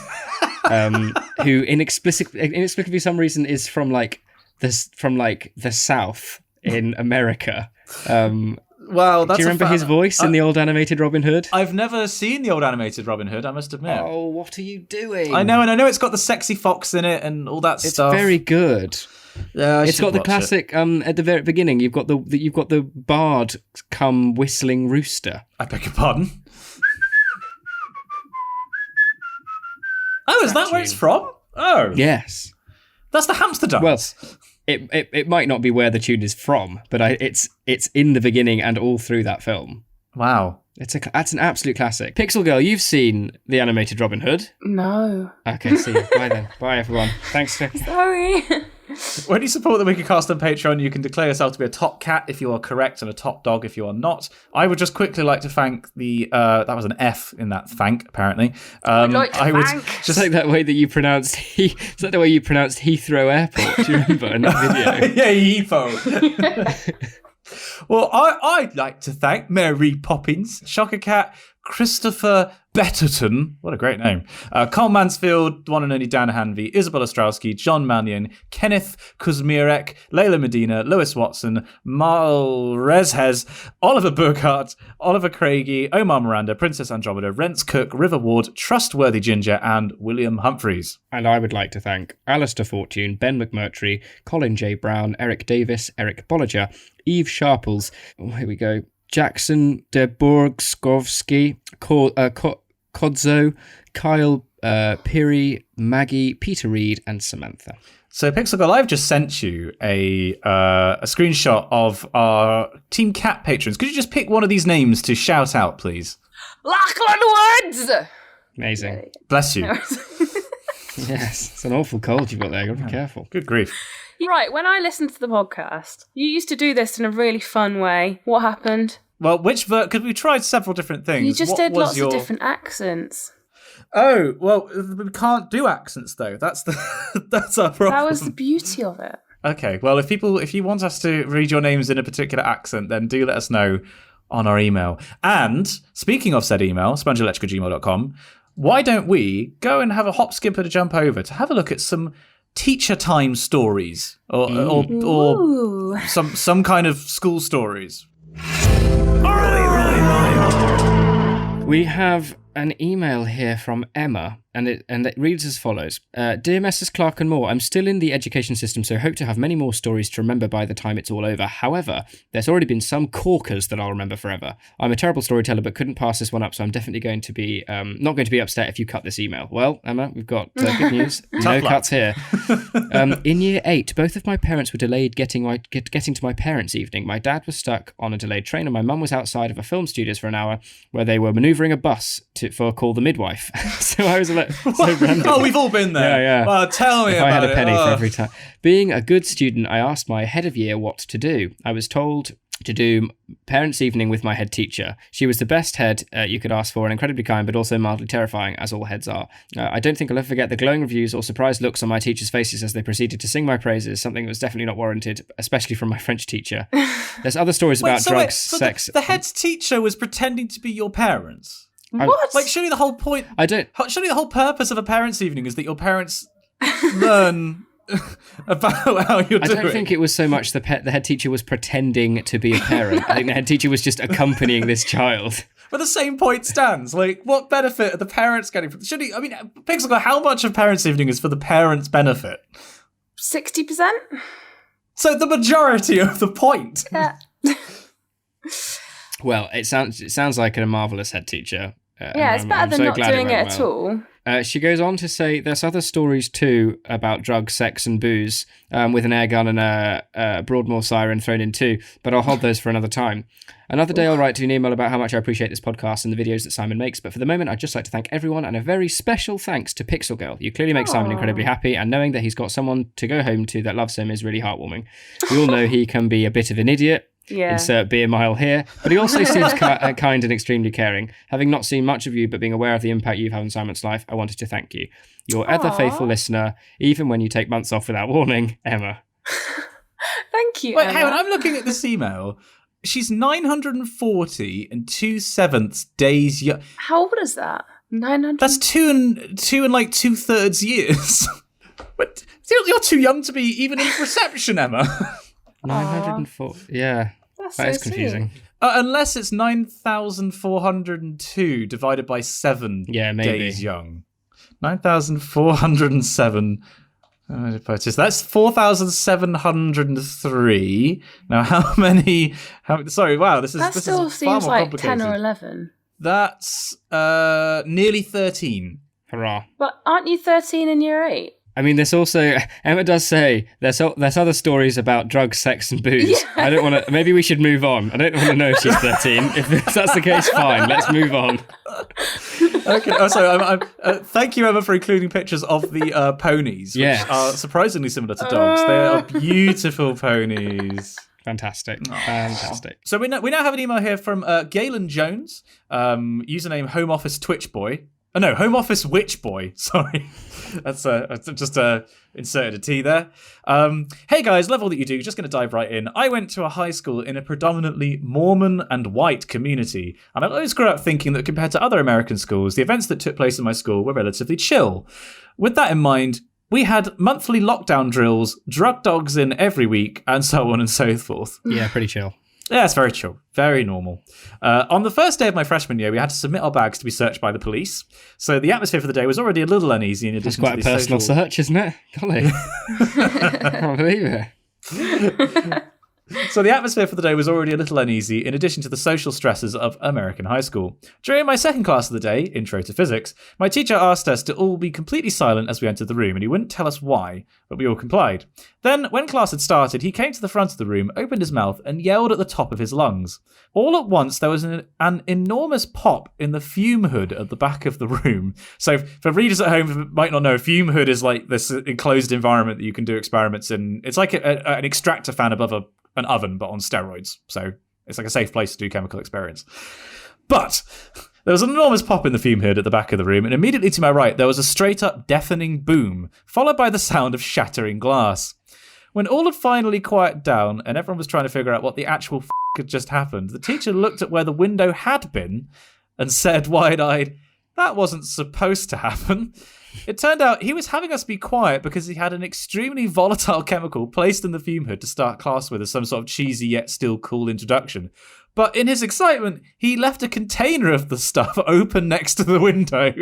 Who inexplicably for some reason is from the South in America.
Well, that's
do you remember his voice in the old animated Robin Hood?
I've never seen the old animated Robin Hood, I must admit.
Oh, what are you doing?
I know, and I know it's got the sexy fox in it and all that
It's
stuff.
very good.
Yeah, I
It's
should
got the
watch
classic. At the very beginning, you've got the bard come whistling rooster.
I beg your pardon. Oh, is that where it's from? Oh,
Yes.
that's the hamster dance.
Well, it might not be where the tune is from, but it's in the beginning and all through that film.
Wow.
That's an absolute classic. Pixel Girl, you've seen the animated Robin Hood.
No.
Okay, see you. Bye then. Bye everyone. Thanks for.
Sorry.
When you support the Wikicast on Patreon, you can declare yourself to be a top cat if you are correct and a top dog if you are not. I would just quickly like to thank the that was an F in that thank apparently.
like to
I would
thank.
Just like that way that you pronounced is that the way you pronounced Heathrow Airport? Do you remember in that video?
Yeah, Evo. Well, I'd like to thank Mary Poppins, Shocker Cat, Christopher Betterton, what a great name, Carl Mansfield, one and only Dan Hanvey, Isabella Strowski, John Mannion, Kenneth Kuzmirek, Layla Medina, Lewis Watson, Marl Rezhez, Oliver Burkhardt, Oliver Craigie, Omar Miranda, Princess Andromeda, Rents Cook, River Ward, Trustworthy Ginger, and William Humphreys.
And I would like to thank Alistair Fortune, Ben McMurtry, Colin J. Brown, Eric Davis, Eric Bolliger, Eve Sharples, here we go, Jackson de Borgskovsky, Kodzo, Kyle Piri, Maggie, Peter Reed, and Samantha.
So, Pixel Girl, I've just sent you a screenshot of our Team Cat patrons. Could you just pick one of these names to shout out, please?
Lachlan Woods!
Amazing.
Bless you.
Yes, it's an awful cold you've got there. You've got to be careful.
Good grief.
Right, when I listened to the podcast, you used to do this in a really fun way. What happened?
Well, because we tried several different things.
You just
What
did
was
lots of different accents.
Oh, well, we can't do accents though. That's that's our problem.
That was the beauty of it.
Okay, well, if you want us to read your names in a particular accent, then do let us know on our email. And speaking of said email, spongyelectrical@gmail.com, why don't we go and have a hop, skip, and a jump over to have a look at some teacher time stories or
Ooh.
some kind of school stories.
We have an email here from Emma, and it reads as follows. Dear Messrs. Clark and Moore, I'm still in the education system, so hope to have many more stories to remember by the time it's all over. However, there's already been some corkers that I'll remember forever. I'm a terrible storyteller, but couldn't pass this one up, so I'm definitely going to be not going to be upset if you cut this email. Well, Emma, we've got good news. No cuts here. In year 8, both of my parents were delayed getting to my parents' evening. My dad was stuck on a delayed train, and my mum was outside of a film studios for an hour where they were manoeuvring a bus for Call the Midwife. So I was a little so random.
Oh, we've all been there.
Yeah.
Well, tell me
if
about it.
I had a penny for every time. Being a good student, I asked my head of year what to do. I was told to do parents' evening with my head teacher. She was the best head you could ask for, and incredibly kind, but also mildly terrifying, as all heads are. I don't think I'll ever forget the glowing reviews or surprised looks on my teachers' faces as they proceeded to sing my praises, something that was definitely not warranted, especially from my French teacher. There's other stories about drugs, sex.
The head teacher was pretending to be your parents.
What?
Like, surely the whole point. Surely the whole purpose of a parents' evening is that your parents learn about how you're doing.
I don't think it was so much the head teacher was pretending to be a parent. I think the head teacher was just accompanying this child.
But the same point stands. Like, what benefit are the parents getting from? Pixel Girl, how much of parents' evening is for the parents' benefit?
60%.
So the majority of the point.
Yeah.
Well, it sounds like a marvelous head teacher.
Yeah, it's better than not doing it at all.
She goes on to say there's other stories too about drugs, sex and booze, with an air gun and a Broadmoor siren thrown in too, but I'll hold those for another time. Another day I'll write you an email about how much I appreciate this podcast and the videos that Simon makes, but for the moment I'd just like to thank everyone, and a very special thanks to Pixel Girl. You clearly make Simon incredibly happy, and knowing that he's got someone to go home to that loves him is really heartwarming. We all know he can be a bit of an idiot.
Yeah.
Insert beer mile here. But he also seems kind and extremely caring. Having not seen much of you, but being aware of the impact you've had on Simon's life, I wanted to thank you. Your ever faithful listener, even when you take months off without warning, Emma.
Thank you,
Wait,
Emma.
hang on, I'm looking at this email. She's 940 and 2/7 days young.
How old is that? 900?
That's two and like 2/3 years. But you're too young to be even in reception, Emma.
904. Yeah. That is confusing.
Unless it's 9,402 divided by 7 days young. 9,407. That's 4,703. Now, how many? Sorry, wow, this
that
is
still
far
seems
more
like
complicated.
10 or 11.
That's nearly 13.
Hurrah.
But aren't you 13 in year 8?
I mean, there's also, Emma does say, there's other stories about drugs, sex and booze.
Yeah.
I don't want to, maybe we should move on. I don't want to know if she's 13. If that's the case, fine, let's move on.
Okay, so thank you, Emma, for including pictures of the ponies, which are surprisingly similar to dogs. They are beautiful ponies.
Fantastic.
So we now have an email here from Galen Jones, username Home Office Twitch Boy. Oh, no, Home Office Witch Boy. Sorry. That's just inserted a T there. Hey guys, love all that you do. Just going to dive right in. I went to a high school in a predominantly Mormon and white community, and I always grew up thinking that compared to other American schools, the events that took place in my school were relatively chill. With that in mind, we had monthly lockdown drills, drug dogs in every week, and so on and so forth.
Yeah, pretty chill.
Yeah, it's very chill. Very normal. On the first day of my freshman year, we had to submit our bags to be searched by the police. So the atmosphere for the day was already a little uneasy in addition to the
That's quite a personal search, isn't it? Golly. I can't believe it.
So the atmosphere for the day was already a little uneasy in addition to the social stresses of American high school. During my second class of the day, Intro to Physics, my teacher asked us to all be completely silent as we entered the room, and he wouldn't tell us why, but we all complied. Then, when class had started, he came to the front of the room, opened his mouth, and yelled at the top of his lungs. All at once, there was an enormous pop in the fume hood at the back of the room. So, for readers at home who might not know, a fume hood is like this enclosed environment that you can do experiments in. It's like an extractor fan above an oven, but on steroids. So it's like a safe place to do chemical experiments. But there was an enormous pop in the fume hood at the back of the room, and immediately to my right, there was a straight-up deafening boom, followed by the sound of shattering glass. When all had finally quieted down, and everyone was trying to figure out what the actual had just happened, the teacher looked at where the window had been and said wide-eyed, "That wasn't supposed to happen." It turned out he was having us be quiet because he had an extremely volatile chemical placed in the fume hood to start class with as some sort of cheesy yet still cool introduction. But in his excitement, he left a container of the stuff open next to the window.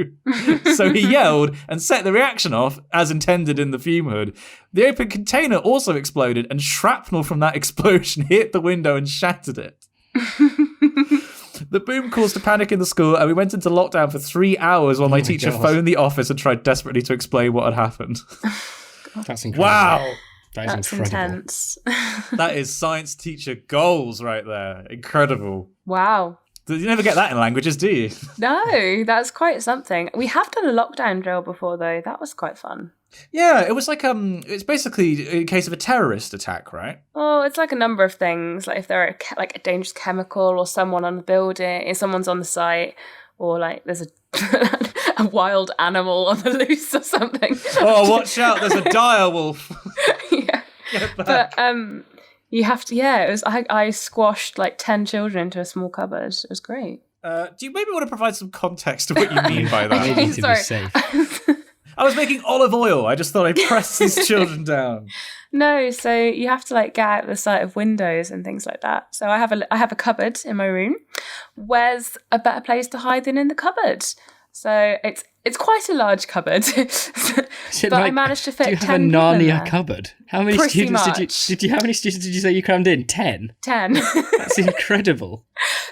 So he yelled and set the reaction off, as intended in the fume hood. The open container also exploded, and shrapnel from that explosion hit the window and shattered it. The boom caused a panic in the school, and we went into lockdown for 3 hours while my teacher phoned the office and tried desperately to explain what had happened.
That's incredible.
Wow.
That's
incredible.
intense.
That is science teacher goals right there. Incredible.
Wow.
You never get that in languages, do you?
No, that's quite something. We have done a lockdown drill before, though. That was quite fun.
Yeah, it was like it's basically a case of a terrorist attack, right?
Oh, it's like a number of things. Like if there are like a dangerous chemical or someone on the building, if someone's on the site, or like there's a wild animal on the loose or something.
Oh, watch out! There's a dire wolf.
Yeah, but you have to. Yeah, it was. I squashed like 10 children into a small cupboard. It was great.
Do you maybe want to provide some context to what you mean by that?
I need you to
Sorry.
be safe.
I was making olive oil. I just thought I'd press these children down.
No, so you have to like get out the sight of windows and things like that. So I have a cupboard in my room. Where's a better place to hide than in the cupboard? So it's quite a large cupboard, but I managed to fit
do you
10
have a
people in
Narnia
there.
cupboard? How many
Pretty
students
much.
did you? How many students did you say you crammed in? 10.
10.
That's incredible.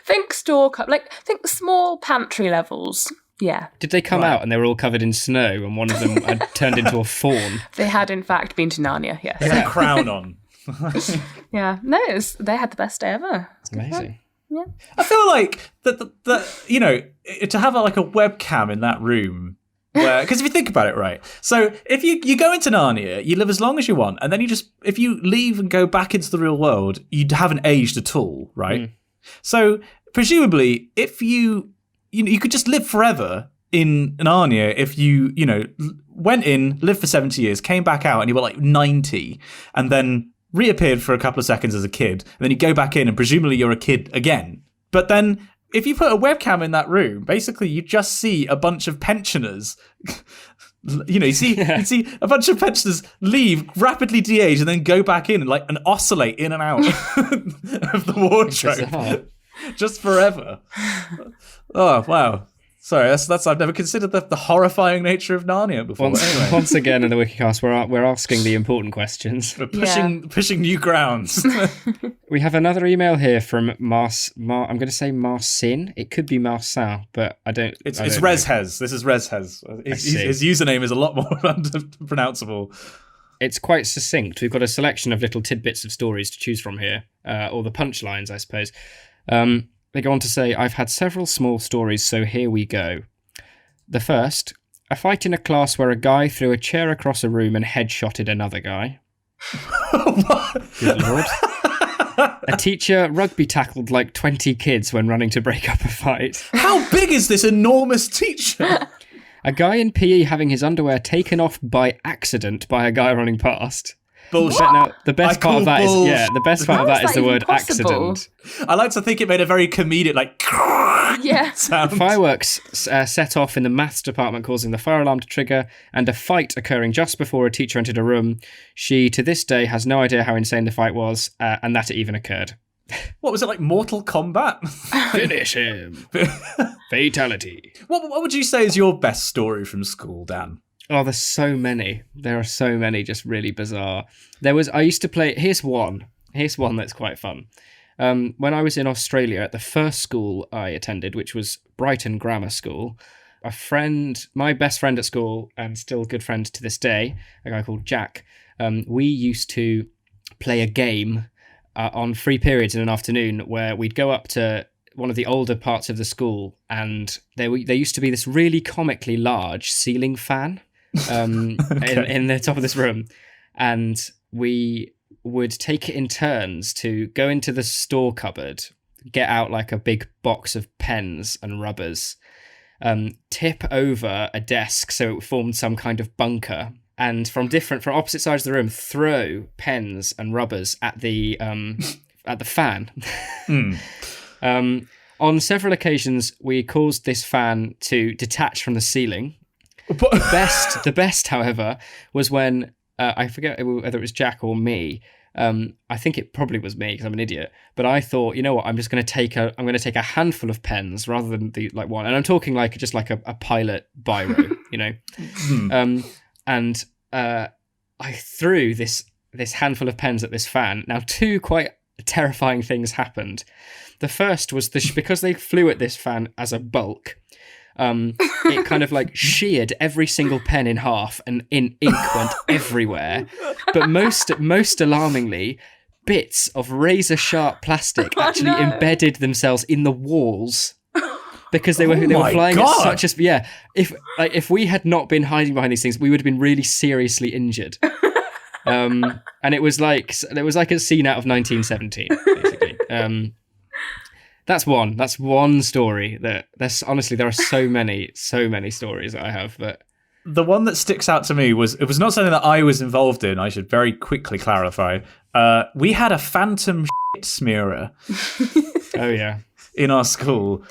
Think think small pantry levels. Yeah,
Did they come out and they were all covered in snow, and one of them had turned into a fawn?
they had in fact been to Narnia. Yes.
They had a crown on.
Yeah. No, they had the best day ever. It's good fun.
Amazing.
Yeah.
I feel like that you know, to have like a webcam in that room. Because if you think about it, right? So if you go into Narnia, you live as long as you want, and then if you leave and go back into the real world, you haven't aged at all, right? So presumably, if you could just live forever in Narnia if you went in, lived for 70 years, came back out, and you were like 90, and then reappeared for a couple of seconds as a kid, and then you go back in, and presumably you're a kid again. But then if you put a webcam in that room, basically you just see a bunch of pensioners. You see a bunch of pensioners leave, rapidly de-age, and then go back in and oscillate in and out of the wardrobe just forever. Oh wow! Sorry, that's I've never considered the horrifying nature of Narnia before. Anyway.
Once again in the Wikicast, we're asking the important questions.
We're pushing new grounds.
We have another email here from I'm going to say Marcin. It could be Marcin, but I don't.
It's
I don't
Rezhez. This is Rezhez. His username is a lot more unpronounceable.
It's quite succinct. We've got a selection of little tidbits of stories to choose from here, or the punchlines, I suppose. They go on to say, I've had several small stories, so here we go. The first, a fight in a class where a guy threw a chair across a room and headshotted another guy. Good Lord. A teacher rugby tackled like 20 kids when running to break up a fight.
How big is this enormous teacher?
A guy in PE having his underwear taken off by accident by a guy running past.
Bullshit.
Now, the best part of that is the best part of
How
that
is
is the
that
word
even possible?
accident.
I like to think it made a very comedic, like,
Yeah.
sound.
Fireworks set off in the maths department, causing the fire alarm to trigger, and a fight occurring just before a teacher entered a room. She, to this day, has no idea how insane the fight was, and that it even occurred.
What was it, like Mortal Kombat?
Finish him. Fatality.
What would you say is your best story from school, Dan?
Oh, there's so many. There are so many just really bizarre. I used to play, here's one that's quite fun. When I was in Australia at the first school I attended, which was Brighton Grammar School, my best friend at school, and still a good friend to this day, a guy called Jack, we used to play a game on free periods in an afternoon where we'd go up to one of the older parts of the school, and there used to be this really comically large ceiling fan in the top of this room, and we would take it in turns to go into the store cupboard, get out like a big box of pens and rubbers, tip over a desk so it formed some kind of bunker, and from opposite sides of the room throw pens and rubbers at the fan. On several occasions, we caused this fan to detach from the ceiling. The best, however, was when I forget whether it was Jack or me. I think it probably was me because I'm an idiot. But I thought, you know what? I'm going to take a handful of pens rather than the like one. And I'm talking like just like a pilot biro, you know. And I threw this handful of pens at this fan. Now, two quite terrifying things happened. The first was because they flew at this fan as a bulk. It kind of like sheared every single pen in half, and ink went everywhere. But most alarmingly, bits of razor sharp plastic actually embedded themselves in the walls because they were flying at such a If we had not been hiding behind these things, we would have been really seriously injured. And it was like a scene out of 1917, basically. That's one story. There are so many stories that I have. But
the one that sticks out to me it was not something that I was involved in. I should very quickly clarify. We had a phantom shit smearer.
Oh yeah.
In our school,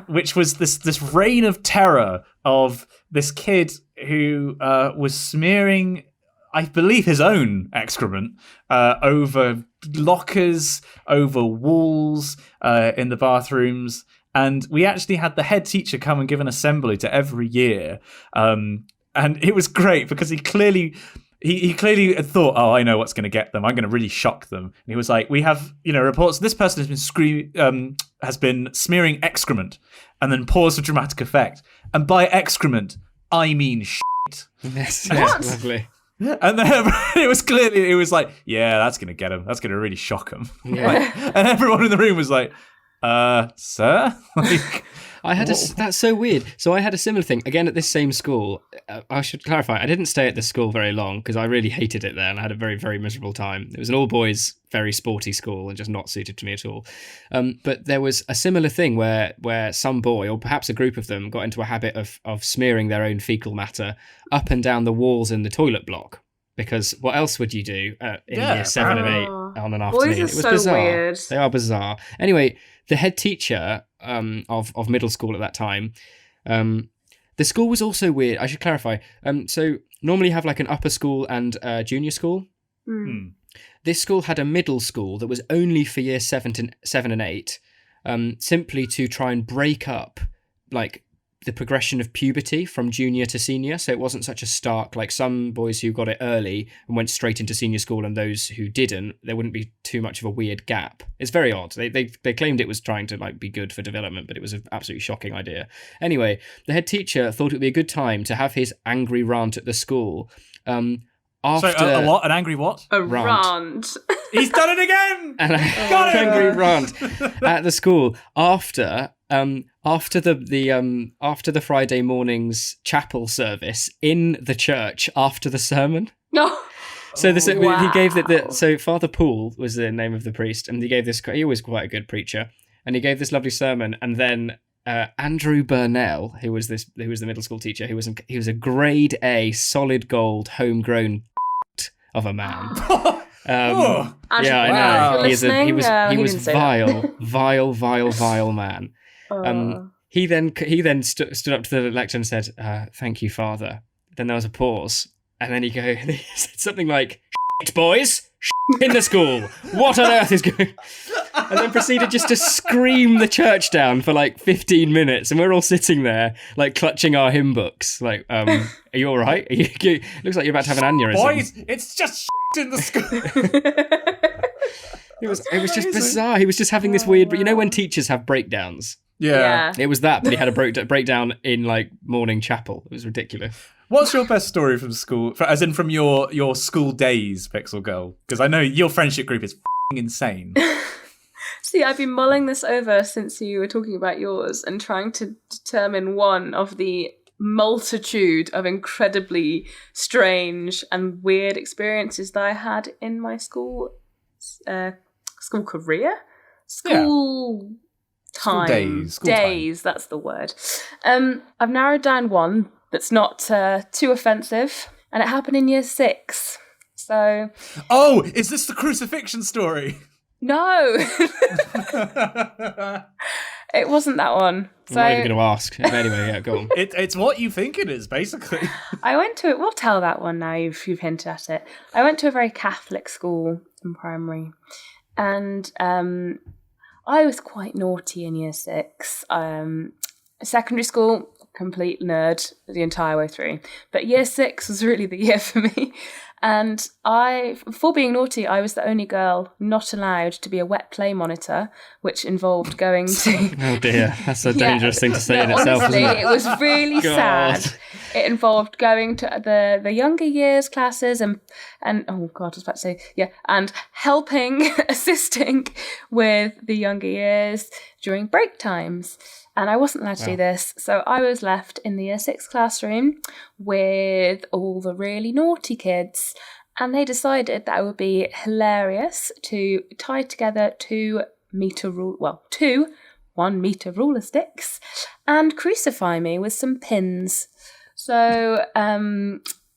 which was this reign of terror of this kid who was smearing, I believe, his own excrement over lockers, over walls, in the bathrooms. And we actually had the head teacher come and give an assembly to every year. And it was great because he clearly had thought, oh, I know what's going to get them. I'm going to really shock them. And he was like, we have, reports. This person has been smearing excrement, and then pause for dramatic effect. And by excrement, I mean shit.
Yes, lovely.
And then it was like, yeah, that's going to get him. That's going to really shock him.
Yeah.
And everyone in the room was like, sir?
That's so weird. So I had a similar thing, again, at this same school. I should clarify, I didn't stay at this school very long because I really hated it there and I had a very, very miserable time. It was an all-boys, very sporty school and just not suited to me at all. But there was a similar thing where some boy, or perhaps a group of them, got into a habit of smearing their own fecal matter up and down the walls in the toilet block. Because what else would you do in year 7 and 8 on an afternoon?
Boys are
It was
so
bizarre.
weird.
They are bizarre. Anyway, the head teacher of middle school at that time, the school was also weird. I should clarify. So normally you have like an upper school and junior school. This school had a middle school that was only for year 7 and 8, simply to try and break up like the progression of puberty from junior to senior. So it wasn't such a stark, like some boys who got it early and went straight into senior school and those who didn't, there wouldn't be too much of a weird gap. It's very odd. They claimed it was trying to like be good for development, but it was an absolutely shocking idea. Anyway, the head teacher thought it would be a good time to have his angry rant at the school. After
a what? An angry what?
A rant.
He's done it again!
An angry rant at the school after the Friday morning's chapel service in the church after the sermon.
No.
So he gave so Father Poole was the name of the priest, and he was quite a good preacher, and he gave this lovely sermon, and then Andrew Burnell, who was the middle school teacher, he was a grade A solid gold homegrown of a man.
Andrew,
yeah, I know. He was vile man. He then stood up to the lecture and said, "Thank you, Father." Then there was a pause, and then he said something like, "Shit, boys, shit in the school. What on earth is going?" And then proceeded just to scream the church down for like 15 minutes, and we're all sitting there like clutching our hymn books. Like, are you all right? Looks like you're about to have an aneurysm.
Boys, it's just shit in the school.
It was just bizarre. He was just having this weird, but you know when teachers have breakdowns.
Yeah.
It was that, but he had a breakdown in like morning chapel. It was ridiculous.
What's your best story from school, as in from your school days, Pixel Girl? Because I know your friendship group is f***ing insane.
See, I've been mulling this over since you were talking about yours and trying to determine one of the multitude of incredibly strange and weird experiences that I had in my school career? School days, that's the word. I've narrowed down one that's not too offensive, and it happened in year 6. So,
oh, is this the crucifixion story?
No. It wasn't that one. So
I'm not even going to ask. But anyway, yeah, go on.
It's what you think it is, basically.
I went to it. We'll tell that one now. You've hinted at it. I went to a very Catholic school in primary, and I was quite naughty in year 6. Secondary school, complete nerd the entire way through. But year 6 was really the year for me. And for being naughty, I was the only girl not allowed to be a wet play monitor, which involved going to...
Oh dear, that's a dangerous thing to say in itself,
honestly,
isn't it?
it was really
God.
sad. It involved going to the younger years classes and oh God, I was about to say, yeah, and helping, assisting with the younger years during break times. And I wasn't allowed to do this, so I was left in the year 6 classroom with all the really naughty kids, and they decided that it would be hilarious to tie together 2 1 meter ruler sticks and crucify me with some pins. So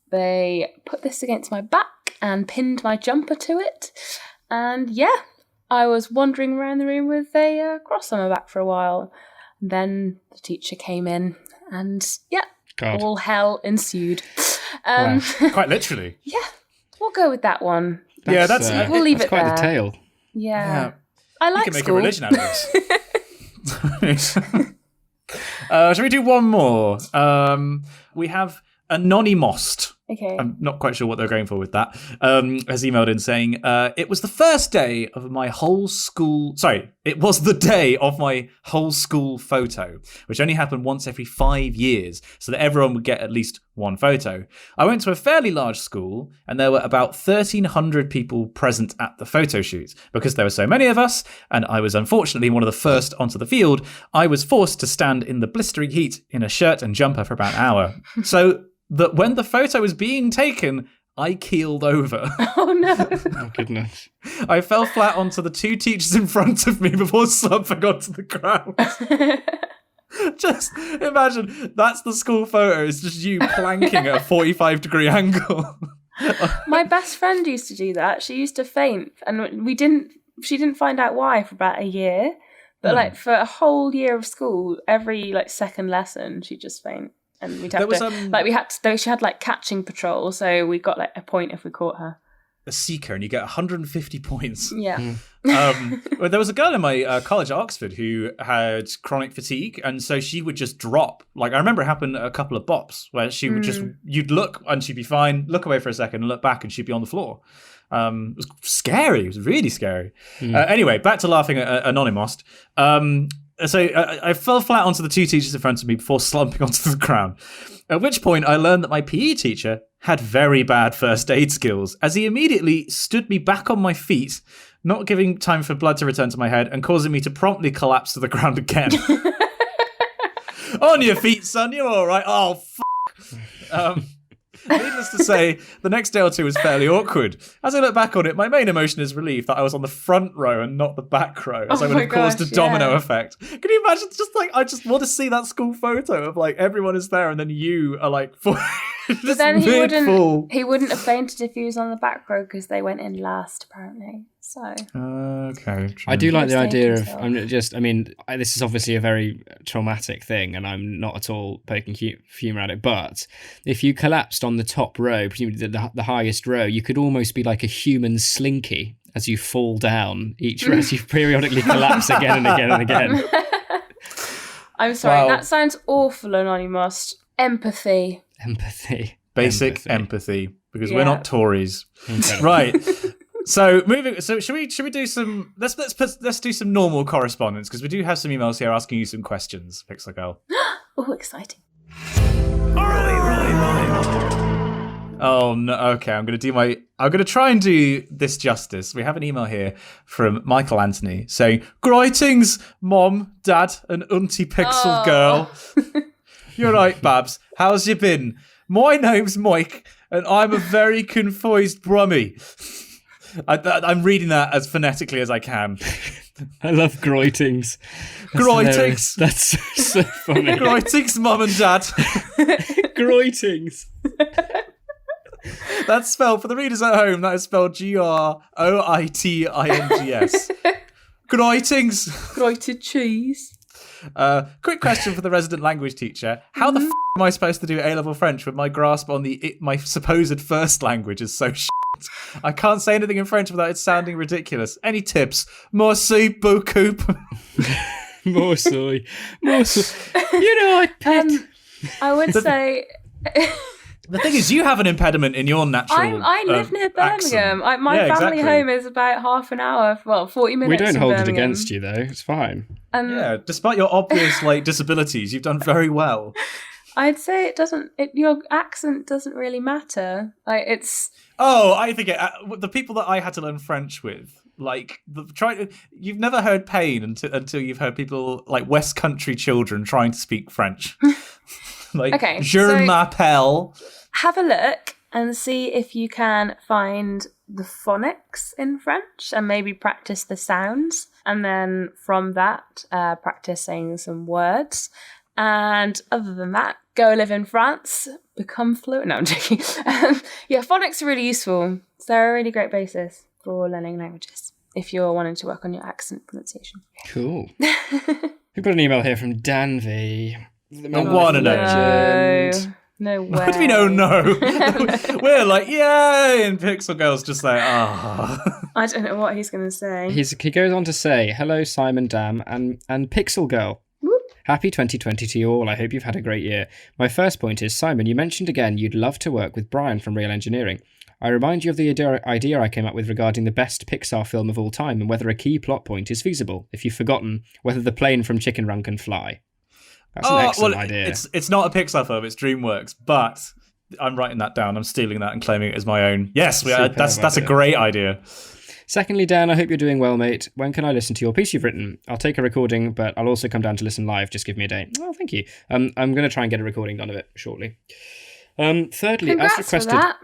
they put this against my back and pinned my jumper to it, and yeah, I was wandering around the room with a cross on my back for a while. Then the teacher came in and, yeah,
God.
all hell ensued.
Wow.
Quite literally.
Yeah, we'll go with that one.
That's
We'll leave it
quite
there.
the tale.
Yeah. I
You
like
can make
school.
a religion out of this. Shall we do one more? We have Anonymost.
Okay.
I'm not quite sure what they're going for with that. Has emailed in saying, it was the first day of my whole school... Sorry, it was the day of my whole school photo, which only happened once every 5 years, so that everyone would get at least one photo. I went to a fairly large school, and there were about 1,300 people present at the photo shoot. Because there were so many of us, and I was unfortunately one of the first onto the field, I was forced to stand in the blistering heat in a shirt and jumper for about an hour. So that when the photo was being taken, I keeled over.
Oh, no.
Oh, goodness.
I fell flat onto the 2 teachers in front of me before slumping onto the ground. Just imagine, that's the school photo. It's just you planking at a 45-degree angle.
My best friend used to do that. She used to faint, and she didn't find out why for about a year. But like for a whole year of school, every like second lesson, she'd just faint. And we'd have she had like catching patrol, so we got like a point if we caught her.
A seeker, and you get 150 points.
Yeah.
Well, there was a girl in my college at Oxford who had chronic fatigue, and so she would just drop. Like, I remember it happened a couple of bops where she would you'd look and she'd be fine, look away for a second and look back and she'd be on the floor. It was scary. It was really scary. Anyway, back to laughing at Anonymost. So I fell flat onto the 2 teachers in front of me before slumping onto the ground. At which point I learned that my PE teacher had very bad first aid skills, as he immediately stood me back on my feet, not giving time for blood to return to my head and causing me to promptly collapse to the ground again. On your feet, son, you're all right. Oh, f***. Needless to say, the next day or two was fairly awkward. As I look back on it, my main emotion is relief that I was on the front row and not the back row, as I would have caused a domino effect. Can you imagine? Just like, I just want to see that school photo of like everyone is there and then you are like,
But then he wouldn't have fainted if he was on the back row because they went in last, apparently. So
okay, true.
I do like the idea of.
himself.
This is obviously a very traumatic thing, and I'm not at all poking humour at it. But if you collapsed on the top row, presumably the highest row, you could almost be like a human slinky as you fall down as you periodically collapse again and again and again.
I'm sorry,
Wow.
that sounds awful, Anonymous. Empathy.
Basic empathy, because we're
Yeah.
not Tories,
Incredible.
right? So should we do some? Let's do some normal correspondence, because we do have some emails here asking you some questions, Pixel Girl.
Oh, exciting.
Oh no! Okay, I'm gonna try and do this justice. We have an email here from Michael Anthony saying, "Greetings, Mom, Dad, and Auntie Pixel Girl. You're right, Babs. How's you been? My name's Mike, and I'm a very confused brummy." I'm reading that as phonetically as I can.
I love greetings.
Greetings.
That's so funny.
Greetings, Mum and Dad.
Greetings.
That's spelled, for the readers at home, that is spelled Groitings. Greetings.
Grated cheese.
Quick question for the resident language teacher. How the f*** am I supposed to do A-level French when my grasp on my supposed first language is so shit? I can't say anything in French without it sounding ridiculous. Any tips? Merci beaucoup.
More soy. You know,
I would say...
The thing is, you have an impediment in your natural
I live near Birmingham.
accent.
My family home is about half an hour, 40 minutes.
We don't
from
hold
Birmingham.
it against you, though. It's fine.
Yeah, despite your obvious disabilities, you've done very well.
I'd say your accent doesn't really matter. It's...
Oh, I think the people that I had to learn French with, you've never heard pain until you've heard people like West Country children trying to speak French.
Okay,
je m'appelle.
Have a look and see if you can find the phonics in French and maybe practice the sounds. And then from that, practice saying some words. And other than that, go live in France, become fluent. No, I'm joking. Yeah, phonics are really useful. So they're a really great basis for learning languages if you're wanting to work on your accent pronunciation.
Cool. We've got an email here from Danvi.
I want to know.
No way.
What do we know? No. We're like, yay! And Pixel Girl's just like, ah.
I don't know what he's going to say.
He goes on to say, hello, Simon, Dam, and Pixel Girl.
Whoop.
Happy 2020 to you all. I hope you've had a great year. My first point is, Simon, you mentioned again you'd love to work with Brian from Real Engineering. I remind you of the idea I came up with regarding the best Pixar film of all time and whether a key plot point is feasible, if you've forgotten whether the plane from Chicken Run can fly. That's an excellent idea.
It's not a Pixar film, it's DreamWorks, but I'm writing that down. I'm stealing that and claiming it as my own. Yes, that's a great idea.
Secondly, Dan, I hope you're doing well, mate. When can I listen to your piece you've written? I'll take a recording, but I'll also come down to listen live. Just give me a date. Oh, thank you. I'm going to try and get a recording done of it shortly. Thirdly,
Congrats
as requested...
for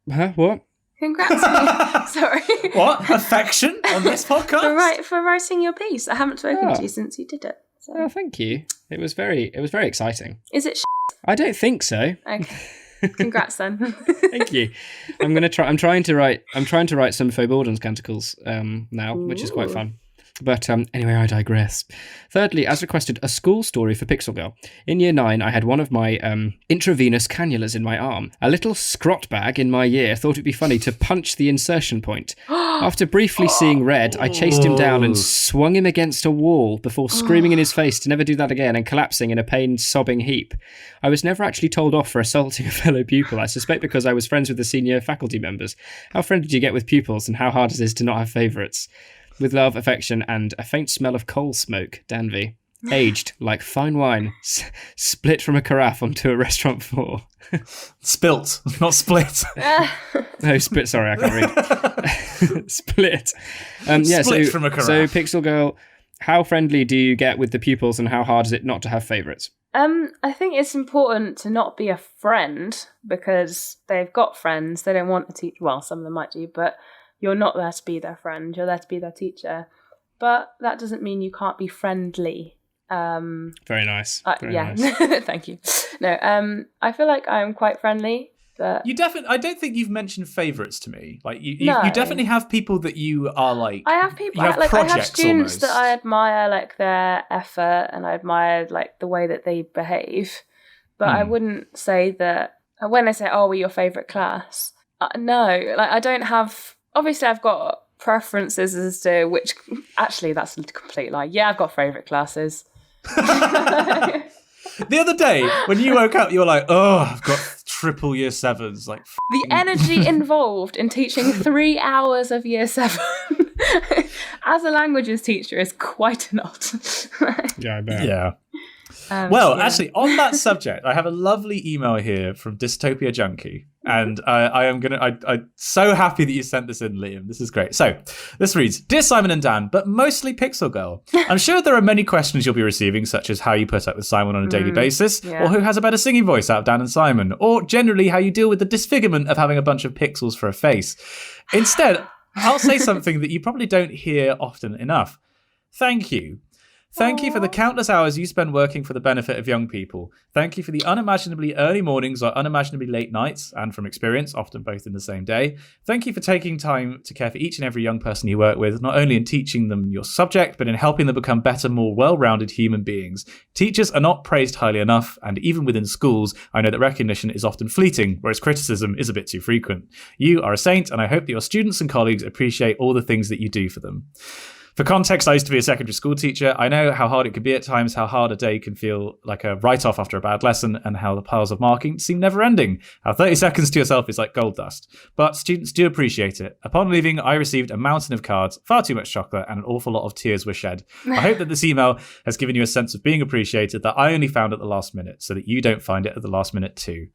that.
What?
Congrats. Sorry.
What? Affection on this podcast?
For writing your piece. I haven't spoken to you since you did it. So.
Oh, thank you. It was very exciting.
Is it
I don't think so.
Okay. Congrats then.
Thank you. I'm trying to write some Phobaldens canticles now, which is quite fun. But anyway, I digress. Thirdly, as requested, a school story for Pixel Girl. In year 9, I had one of my intravenous cannulas in my arm. A little scrot bag in my year thought it'd be funny to punch the insertion point. After briefly seeing red, I chased him down and swung him against a wall before screaming in his face to never do that again and collapsing in a pained, sobbing heap. I was never actually told off for assaulting a fellow pupil, I suspect because I was friends with the senior faculty members. How friendly do you get with pupils and how hard it is to not have favourites? With love, affection, and a faint smell of coal smoke, Danvi. Aged like fine wine, split from a carafe onto a restaurant floor.
Spilt, not split.
No, split, sorry, I can't read. Split.
Split from a carafe.
So, Pixel Girl, how friendly do you get with the pupils and how hard is it not to have favourites?
I think it's important to not be a friend because they've got friends. They don't want to teach. Well, some of them might do, but you're not there to be their friend. You're there to be their teacher. But that doesn't mean you can't be friendly.
Very nice. Very
yeah.
nice.
Thank you. No, I feel like I'm quite friendly. But
I don't think you've mentioned favourites to me. Like you definitely have people that you are like.
I have people. I have students
almost.
that I admire, like their effort, and I admire like the way that they behave. But I wouldn't say that when they say, "Oh, we're your favourite class." No, like I don't have. Obviously, I've got preferences as to which. Actually, that's a complete lie. Yeah, I've got favourite classes.
The other day, when you woke up, you were like, "Oh, I've got triple year 7s." Like
the energy involved in teaching 3 hours of year 7 as a languages teacher is quite a lot.
Yeah, I bet.
Yeah.
Yeah.
Actually, on that subject, I have a lovely email here from Dystopia Junkie, and I'm so happy that you sent this in, Liam. This is great. So this reads, "Dear Simon and Dan, but mostly Pixel Girl. I'm sure there are many questions you'll be receiving, such as how you put up with Simon on a daily basis, or who has a better singing voice out of Dan and Simon, or generally how you deal with the disfigurement of having a bunch of pixels for a face. Instead, I'll say something that you probably don't hear often enough. Thank you. Thank you for the countless hours you spend working for the benefit of young people. Thank you for the unimaginably early mornings or unimaginably late nights, and from experience, often both in the same day. Thank you for taking time to care for each and every young person you work with, not only in teaching them your subject, but in helping them become better, more well-rounded human beings. Teachers are not praised highly enough, and even within schools, I know that recognition is often fleeting, whereas criticism is a bit too frequent. You are a saint, and I hope that your students and colleagues appreciate all the things that you do for them. For context, I used to be a secondary school teacher. I know how hard it can be at times, how hard a day can feel like a write-off after a bad lesson, and how the piles of marking seem never-ending. How 30 seconds to yourself is like gold dust. But students do appreciate it. Upon leaving, I received a mountain of cards, far too much chocolate, and an awful lot of tears were shed. I hope that this email has given you a sense of being appreciated that I only found at the last minute, so that you don't find it at the last minute too.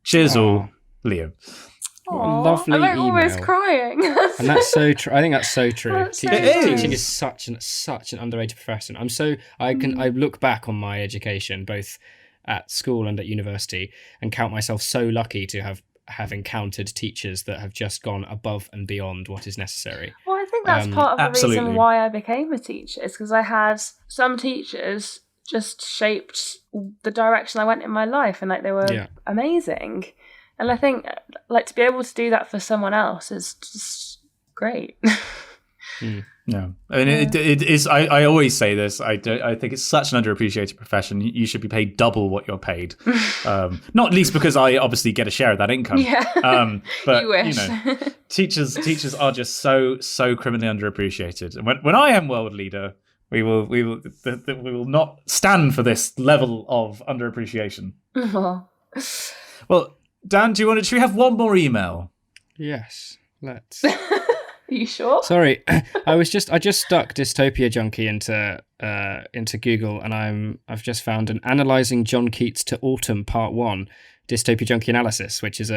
Cheers all, Liam.
What a lovely
I'm like
email.
almost crying.
And that's so true. I think that's so true.
That's so
Teaching
true.
is such an underrated profession. I look back on my education, both at school and at university, and count myself so lucky to have encountered teachers that have just gone above and beyond what is necessary.
Well, I think that's part of the
absolutely.
reason why I became a teacher, is because I had some teachers just shaped the direction I went in my life, and like they were amazing. And I think like to be able to do that for someone else is just great.
Yeah, I mean, it is. I always say this. I think it's such an underappreciated profession. You should be paid double what you're paid. Not least because I obviously get a share of that income.
Yeah.
But
You wish.
teachers are just so criminally underappreciated. And when I am world leader, we will not stand for this level of underappreciation. Well, Dan, should we have one more email?
Yes, let's.
Are you sure?
Sorry, I just stuck Dystopia Junkie into Google, and I've just found an Analyzing John Keats to Autumn Part 1 Dystopia Junkie analysis, which is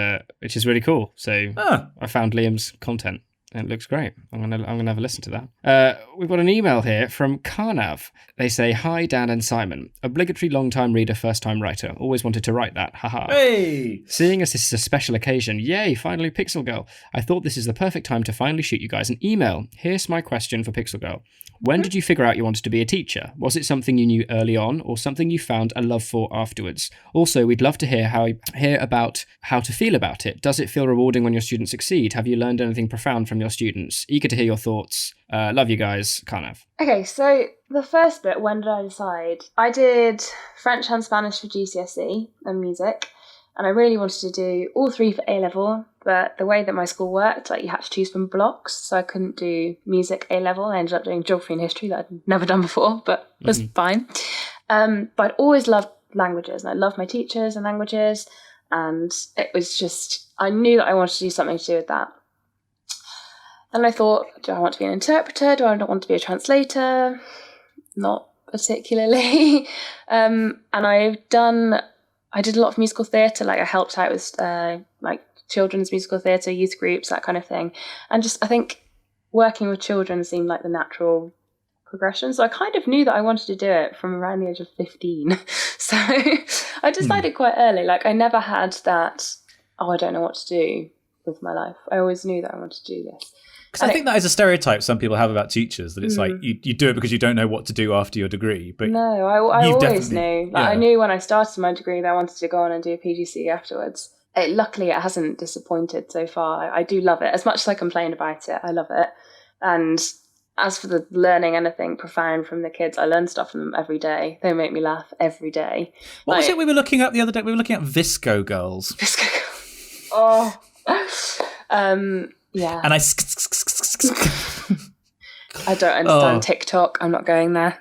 really cool. So I found Liam's content. It looks great. I'm gonna have a listen to that. We've got an email here from Karnav. They say, "Hi Dan and Simon. Obligatory long-time reader, first-time writer. Always wanted to write that. Haha.
Hey!
Seeing as this is a special occasion, yay! Finally, Pixel Girl. I thought this is the perfect time to finally shoot you guys an email. Here's my question for Pixel Girl. When did you figure out you wanted to be a teacher? Was it something you knew early on, or something you found a love for afterwards? Also, we'd love to hear about how to feel about it. Does it feel rewarding when your students succeed? Have you learned anything profound from your students? Eager to hear your thoughts. Love you guys, Karnav."
Okay, so the first bit, when did I decide? I did French and Spanish for GCSE and music, and I really wanted to do all three for A-level, but the way that my school worked, like you had to choose from blocks, so I couldn't do music A-level. I ended up doing geography and history that I'd never done before, but was fine. But I'd always loved languages, and I loved my teachers and languages, and it was just, I knew that I wanted to do something to do with that. Then I thought, do I want to be an interpreter? Do I not want to be a translator? Not particularly. And I did a lot of musical theatre. Like I helped out with like children's musical theatre, youth groups, that kind of thing. And just, I think working with children seemed like the natural progression. So I kind of knew that I wanted to do it from around the age of 15. So I decided quite early. Like I never had that, I don't know what to do with my life. I always knew that I wanted to do this.
Because I think that is a stereotype some people have about teachers, that it's like you do it because you don't know what to do after your degree. But
no, I always knew. Like,
yeah.
I knew when I started my degree that I wanted to go on and do a PGCE afterwards. Luckily, it hasn't disappointed so far. I do love it. As much as I complain about it, I love it. And as for the learning anything profound from the kids, I learn stuff from them every day. They make me laugh every day.
What was it we were looking at the other day? We were looking at Visco Girls.
Oh. Yeah.
And I
don't understand TikTok. I'm not going there.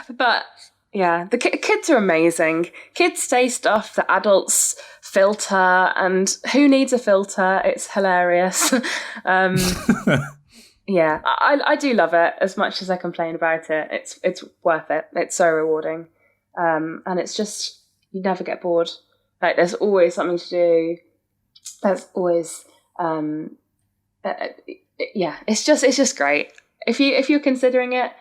But yeah, the kids are amazing. Kids say stuff that adults filter, and who needs a filter? It's hilarious. Yeah, I do love it as much as I complain about it. It's worth it. It's so rewarding. And it's just, you never get bored. Like there's always something to do. There's always yeah, it's just great. If you're considering it,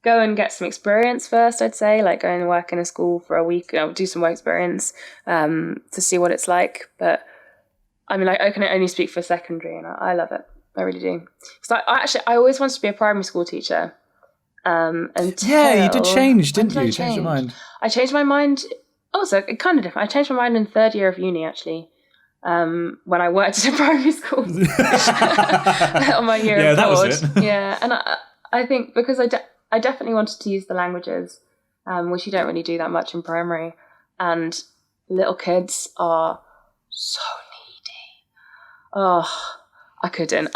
go and get some experience first. I'd say, like, go and work in a school for a week, do some work experience to see what it's like. But I mean, like, I can only speak for secondary, and I love it. I really do. Because I always wanted to be a primary school teacher, Until...
Yeah, you did change, didn't
When
you?
did
You changed your mind.
I changed my mind... Also, kind of different. I changed my mind in third year of uni, actually. When I worked at a primary school. On my year
Yeah,
abroad.
that was it.
Yeah, and I think because I definitely wanted to use the languages, which you don't really do that much in primary. And little kids are so needy. Oh, I couldn't.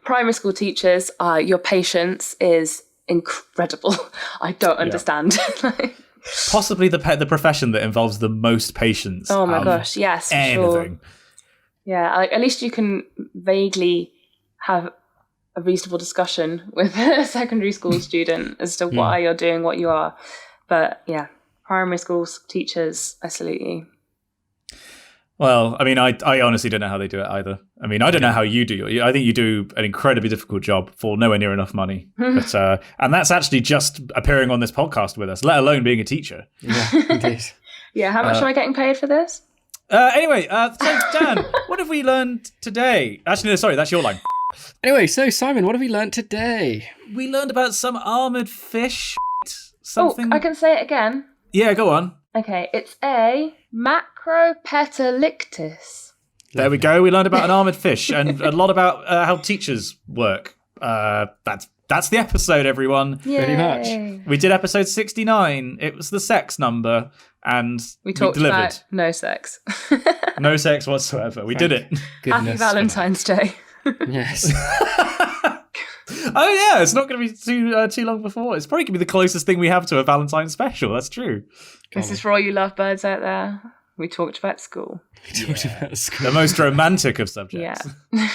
Primary school teachers, your patience is incredible. I don't understand.
Possibly the profession that involves the most patience.
Oh my gosh, yes, for sure. Yeah, at least you can vaguely have a reasonable discussion with a secondary school student as to why you're doing what you are. But yeah, primary school teachers, I salute you.
Well, I mean, I honestly don't know how they do it either. I mean, I don't know how you do. I think you do an incredibly difficult job for nowhere near enough money. But and that's actually just appearing on this podcast with us, let alone being a teacher.
Yeah, indeed.
Yeah, how much am I getting paid for this?
Anyway, so Dan, what have we learned today? Actually, no, sorry, that's your line.
Anyway, so Simon, what have we learnt today?
We learned about some armoured fish. Something.
Oh, I can say it again.
Yeah, go on.
Okay, it's a Macropetalichthys.
There we go. We learned about an armoured fish and a lot about how teachers work. That's the episode, everyone.
Pretty much.
We did episode 69. It was the sex number, and
we talked
delivered.
about no sex.
No sex whatsoever. We did it.
Happy Valentine's Day.
Yes.
Oh yeah, it's not going to be too long before. It's probably going to be the closest thing we have to a Valentine's special. That's true.
This is for all you lovebirds out there. We talked about school.
The most romantic of subjects.
Yeah.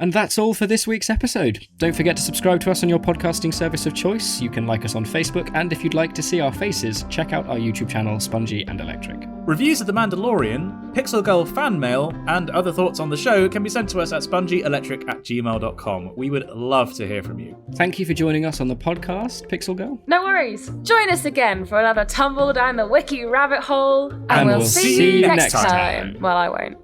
And that's all for this week's episode. Don't forget to subscribe to us on your podcasting service of choice. You can like us on Facebook, and if you'd like to see our faces, check out our YouTube channel, Spongy and Electric.
Reviews of The Mandalorian, Pixel Girl fan mail, and other thoughts on the show can be sent to us at spongyelectric@gmail.com. We would love to hear from you.
Thank you for joining us on the podcast, Pixel Girl.
No worries. Join us again for another tumble down the wiki rabbit hole.
And we'll see you next
time. Well, I won't.